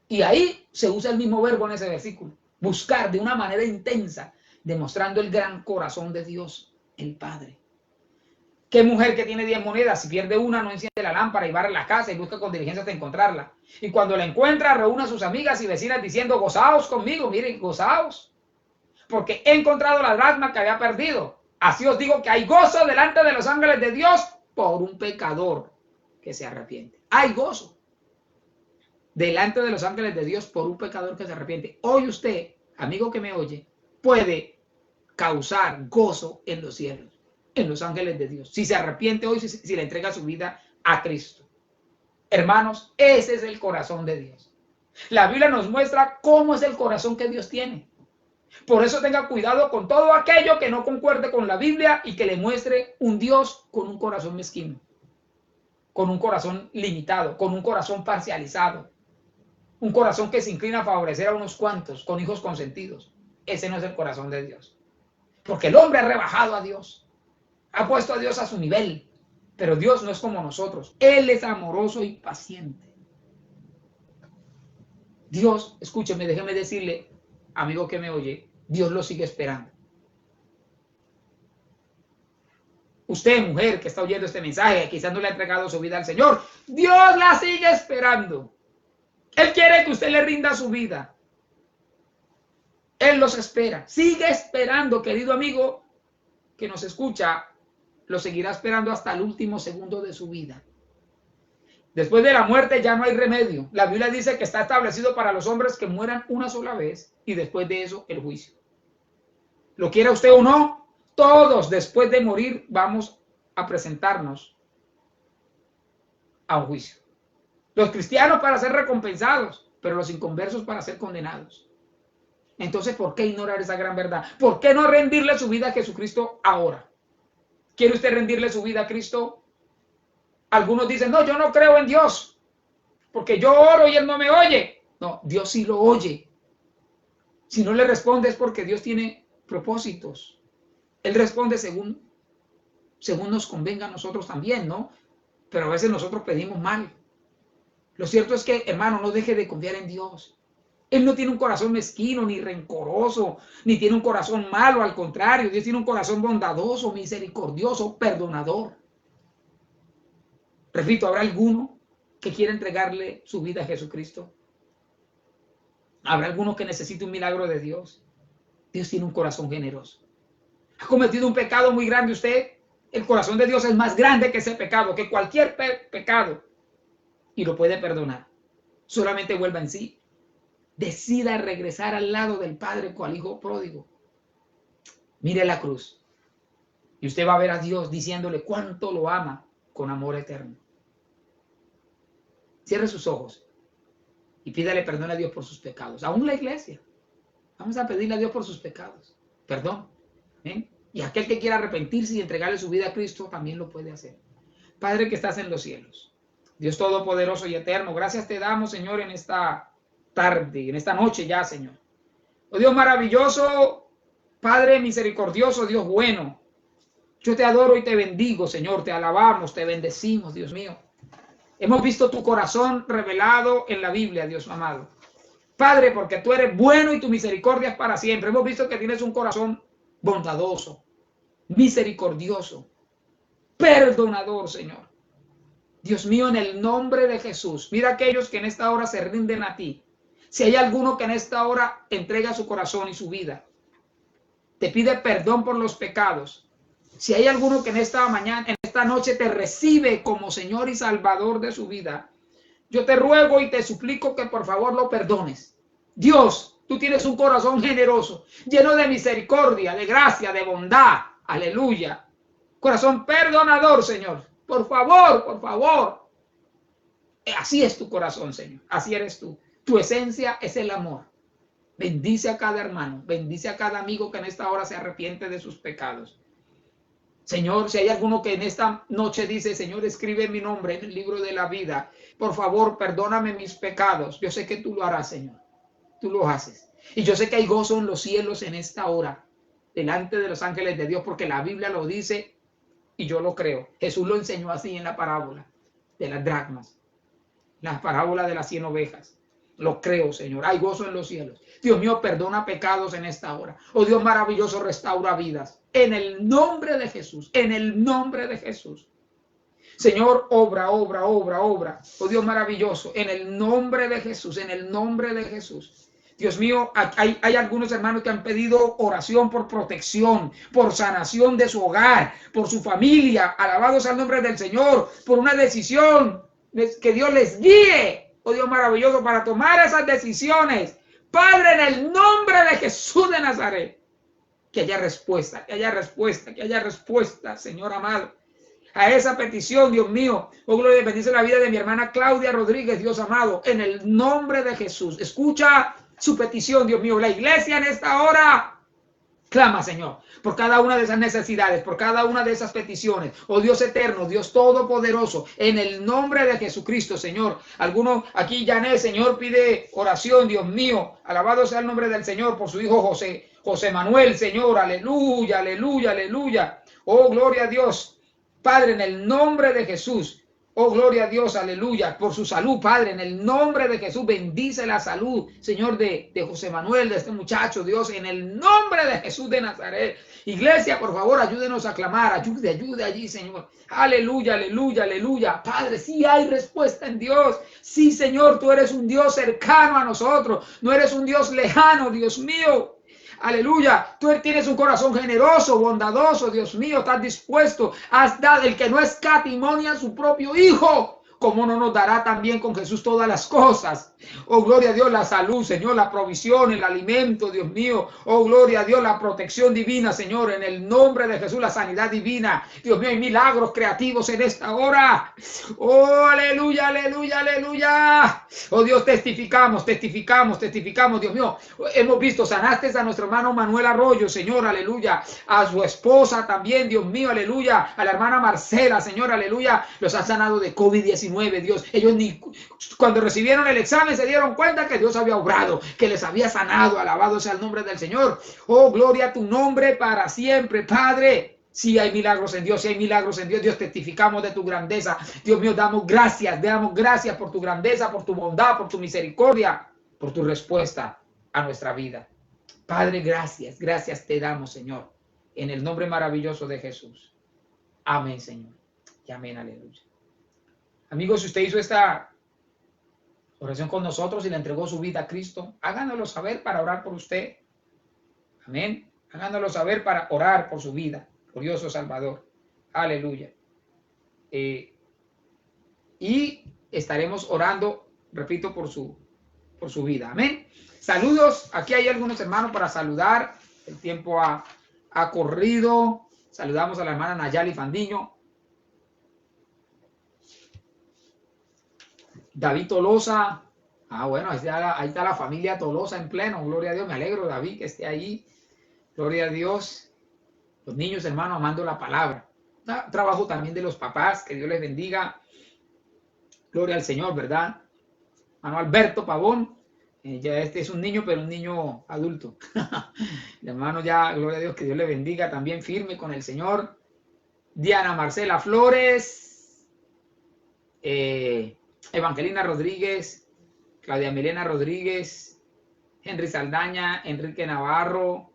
Y ahí se usa el mismo verbo en ese versículo. Buscar de una manera intensa. demostrando el gran corazón de Dios, el Padre. ¿Qué mujer que tiene 10 monedas, si pierde una, no enciende la lámpara y barre la casa y busca con diligencia hasta encontrarla? Y cuando la encuentra, reúne a sus amigas y vecinas diciendo, gozaos conmigo, miren, gozaos, porque he encontrado la dracma que había perdido. Así os digo que hay gozo delante de los ángeles de Dios por un pecador que se arrepiente. Hay gozo delante de los ángeles de Dios por un pecador que se arrepiente. Hoy usted, amigo que me oye, puede causar gozo en los cielos, en los ángeles de Dios, si se arrepiente hoy, si le entrega su vida a Cristo. Hermanos, ese es el corazón de Dios. La Biblia nos muestra cómo es el corazón que Dios tiene. Por eso tenga cuidado con todo aquello que no concuerde con la Biblia y que le muestre un Dios con un corazón mezquino, con un corazón limitado, con un corazón parcializado, un corazón que se inclina a favorecer a unos cuantos con hijos consentidos. Ese no es el corazón de Dios. Porque el hombre ha rebajado a Dios, ha puesto a Dios a su nivel, pero Dios no es como nosotros. Él es amoroso y paciente. Dios, escúcheme, déjeme decirle, amigo que me oye, Dios lo sigue esperando. Usted, mujer, que está oyendo este mensaje, quizás no le ha entregado su vida al Señor, Dios la sigue esperando. Él quiere que usted le rinda su vida. Él los espera. Sigue esperando, querido amigo que nos escucha, lo seguirá esperando hasta el último segundo de su vida. Después de la muerte ya no hay remedio. La Biblia dice que está establecido para los hombres que mueran una sola vez y después de eso el juicio. Lo quiera usted o no, todos después de morir vamos a presentarnos a un juicio. Los cristianos para ser recompensados, pero los inconversos para ser condenados. Entonces, ¿por qué ignorar esa gran verdad? ¿Por qué no rendirle su vida a Jesucristo ahora? ¿Quiere usted rendirle su vida a Cristo? Algunos dicen, no, yo no creo en Dios, porque yo oro y Él no me oye. No, Dios sí lo oye. Si no le responde es porque Dios tiene propósitos. Él responde según nos convenga a nosotros también, ¿no? Pero a veces nosotros pedimos mal. Lo cierto es que, hermano, no deje de confiar en Dios. Él no tiene un corazón mezquino, ni rencoroso, ni tiene un corazón malo. Al contrario, Dios tiene un corazón bondadoso, misericordioso, perdonador. Repito, ¿habrá alguno que quiera entregarle su vida a Jesucristo? ¿Habrá alguno que necesite un milagro de Dios? Dios tiene un corazón generoso. ¿Ha cometido un pecado muy grande usted? El corazón de Dios es más grande que ese pecado, que cualquier pecado. Y lo puede perdonar. Solamente vuelva en sí. Decida regresar al lado del Padre cual hijo pródigo. Mire la cruz. Y usted va a ver a Dios diciéndole cuánto lo ama con amor eterno. Cierre sus ojos y pídale perdón a Dios por sus pecados. Aún la iglesia. Vamos a pedirle a Dios por sus pecados. Perdón. ¿Eh? Y aquel que quiera arrepentirse y entregarle su vida a Cristo también lo puede hacer. Padre que estás en los cielos, Dios todopoderoso y eterno, gracias te damos, Señor, en esta tarde, en esta noche ya, Señor. Oh Dios maravilloso, Padre misericordioso, Dios bueno. Yo te adoro y te bendigo, Señor. Te alabamos, te bendecimos, Dios mío. Hemos visto tu corazón revelado en la Biblia, Dios amado. Padre, porque tú eres bueno y tu misericordia es para siempre. Hemos visto que tienes un corazón bondadoso, misericordioso, perdonador, Señor. Dios mío, en el nombre de Jesús, mira a aquellos que en esta hora se rinden a ti. Si hay alguno que en esta hora entrega su corazón y su vida, te pide perdón por los pecados. Si hay alguno que en esta mañana, en esta noche te recibe como Señor y Salvador de su vida, yo te ruego y te suplico que por favor lo perdones. Dios, tú tienes un corazón generoso, lleno de misericordia, de gracia, de bondad. Aleluya. Corazón perdonador, Señor. Por favor, por favor. Así es tu corazón, Señor. Así eres tú. Tu esencia es el amor. Bendice a cada hermano, bendice a cada amigo que en esta hora se arrepiente de sus pecados. Señor, si hay alguno que en esta noche dice, Señor, escribe mi nombre en el libro de la vida. Por favor, perdóname mis pecados. Yo sé que tú lo harás, Señor. Tú lo haces. Y yo sé que hay gozo en los cielos en esta hora, delante de los ángeles de Dios, porque la Biblia lo dice y yo lo creo. Jesús lo enseñó así en la parábola de las dracmas, la parábola de las 100 ovejas. Lo creo, Señor. Hay gozo en los cielos. Dios mío, perdona pecados en esta hora. Oh Dios maravilloso, restaura vidas. En el nombre de Jesús. En el nombre de Jesús. Señor, obra. Oh Dios maravilloso. En el nombre de Jesús. En el nombre de Jesús. Dios mío, hay algunos hermanos que han pedido oración por protección, por sanación de su hogar, por su familia. Alabados al nombre del Señor. Por una decisión. Que Dios les guíe. Oh Dios maravilloso, para tomar esas decisiones. Padre, en el nombre de Jesús de Nazaret, que haya respuesta, Señor amado, a esa petición, Dios mío. Oh gloria, bendice la vida de mi hermana Claudia Rodríguez, Dios amado, en el nombre de Jesús. Escucha su petición, Dios mío. La iglesia en esta hora clama, Señor, por cada una de esas necesidades, por cada una de esas peticiones. Oh Dios eterno, Dios todopoderoso, en el nombre de Jesucristo, Señor. Algunos aquí, Janet, Señor, pide oración, Dios mío. Alabado sea el nombre del Señor por su hijo José Manuel, Señor. Aleluya, aleluya, aleluya. Oh, gloria a Dios. Padre, en el nombre de Jesús. Oh, gloria a Dios, aleluya, por su salud, Padre, en el nombre de Jesús, bendice la salud, Señor, de José Manuel, de este muchacho, Dios, en el nombre de Jesús de Nazaret. Iglesia, por favor, ayúdenos a clamar, ayude allí, Señor. Aleluya, aleluya, aleluya. Padre, sí hay respuesta en Dios. Sí, Señor, tú eres un Dios cercano a nosotros, no eres un Dios lejano, Dios mío. Aleluya, tú tienes un corazón generoso, bondadoso, Dios mío, estás dispuesto, has dado, el que no escatimonia a su propio hijo, ¿cómo no nos dará también con Jesús todas las cosas? Oh, gloria a Dios, la salud, Señor, la provisión, el alimento, Dios mío. Oh, gloria a Dios, la protección divina, Señor, en el nombre de Jesús, la sanidad divina. Dios mío, hay milagros creativos en esta hora. Oh, aleluya, aleluya, aleluya. Oh, Dios, testificamos, Dios mío. Hemos visto, sanaste a nuestro hermano Manuel Arroyo, Señor, aleluya. A su esposa también, Dios mío, aleluya. A la hermana Marcela, Señor, aleluya. Los has sanado de COVID-19, Dios. Ellos ni cuando recibieron el examen se dieron cuenta que Dios había obrado, que les había sanado. Alabado sea el nombre del Señor. Oh, gloria a tu nombre para siempre, Padre. Sí hay milagros en Dios, sí hay milagros en Dios. Dios, testificamos de tu grandeza. Dios mío, damos gracias por tu grandeza, por tu bondad, por tu misericordia, por tu respuesta a nuestra vida. Padre, gracias te damos, Señor, en el nombre maravilloso de Jesús. Amén, Señor. Y amén, aleluya. Amigos, si usted hizo esta oración con nosotros y le entregó su vida a Cristo, háganoslo saber para orar por usted. Amén. Háganoslo saber para orar por su vida. Glorioso Salvador. Aleluya. Y estaremos orando, repito, por su vida. Amén. Saludos. Aquí hay algunos hermanos para saludar. El tiempo ha corrido. Saludamos a la hermana Nayali Fandiño. David Tolosa. Bueno, ahí está la familia Tolosa en pleno. Gloria a Dios. Me alegro, David, que esté ahí. Gloria a Dios. Los niños, hermanos, amando la palabra. Trabajo también de los papás. Que Dios les bendiga. Gloria al Señor, ¿verdad? Hermano Alberto Pavón. Ya este es un niño, pero un niño adulto. Hermano, ya, gloria a Dios, que Dios le bendiga. También firme con el Señor. Diana Marcela Flores. Evangelina Rodríguez, Claudia Milena Rodríguez, Henry Saldaña, Enrique Navarro.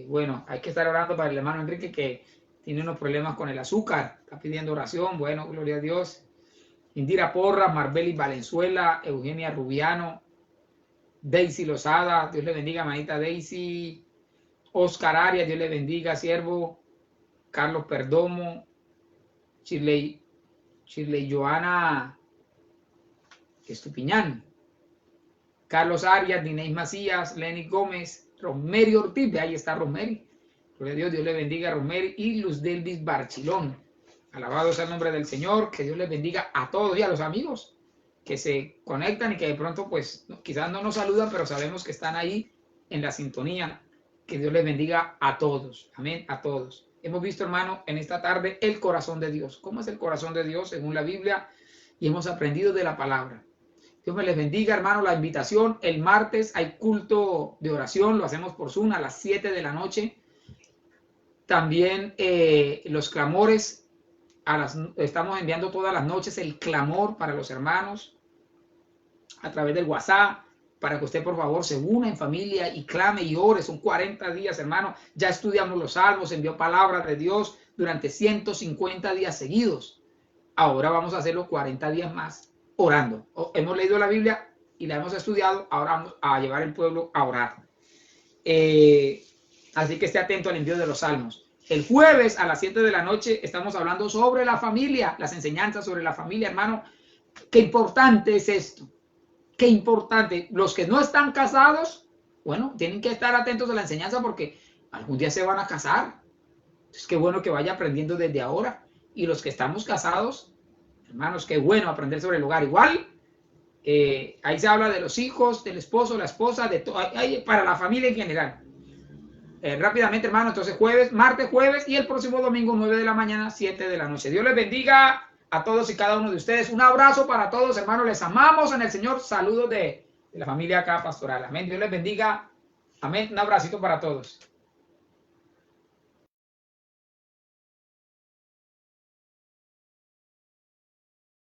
Bueno, hay que estar orando para el hermano Enrique que tiene unos problemas con el azúcar, está pidiendo oración. Bueno, gloria a Dios. Indira Porras, Marbeli Valenzuela, Eugenia Rubiano, Daisy Lozada, Dios le bendiga, manita Daisy. Oscar Arias, Dios le bendiga, siervo. Carlos Perdomo, Shirley Joana Estupiñán, Carlos Arias, Dineis Macías, Lenny Gómez, Rosemary Ortiz, ahí está Rosemary, gloria a Dios, Dios le bendiga a Rosemary, y Luz Delvis Barchilón. Alabado sea el nombre del Señor, que Dios les bendiga a todos y a los amigos que se conectan y que de pronto pues quizás no nos saludan, pero sabemos que están ahí en la sintonía. Que Dios les bendiga a todos, amén, a todos. Hemos visto, hermano, en esta tarde el corazón de Dios. ¿Cómo es el corazón de Dios según la Biblia? Y hemos aprendido de la palabra. Dios me les bendiga, hermano. La invitación, el martes hay culto de oración. Lo hacemos por Zoom a las 7 de la noche. También los clamores. Estamos enviando todas las noches el clamor para los hermanos. a través del WhatsApp, para que usted por favor se una en familia y clame y ore. Son 40 días, hermano. Ya estudiamos los salmos, envió palabra de Dios durante 150 días seguidos. Ahora vamos a hacer los 40 días más orando. Hemos leído la Biblia y la hemos estudiado, ahora vamos a llevar el pueblo a orar. Así que esté atento al envío de los salmos. El jueves a las 7 de la noche estamos hablando sobre la familia, las enseñanzas sobre la familia, hermano. Qué importante es esto. Qué importante. Los que no están casados, bueno, tienen que estar atentos a la enseñanza porque algún día se van a casar. Es que bueno que vaya aprendiendo desde ahora. Y los que estamos casados, hermanos, qué bueno aprender sobre el hogar. Igual, ahí se habla de los hijos, del esposo, la esposa, de todo, para la familia en general. Rápidamente, hermano, entonces martes, jueves y el próximo domingo, 9 de la mañana, 7 de la noche. Dios les bendiga a todos y cada uno de ustedes. Un abrazo para todos, hermanos. Les amamos en el Señor. Saludos de la familia acá pastoral. Amén. Dios les bendiga. Amén. Un abracito para todos.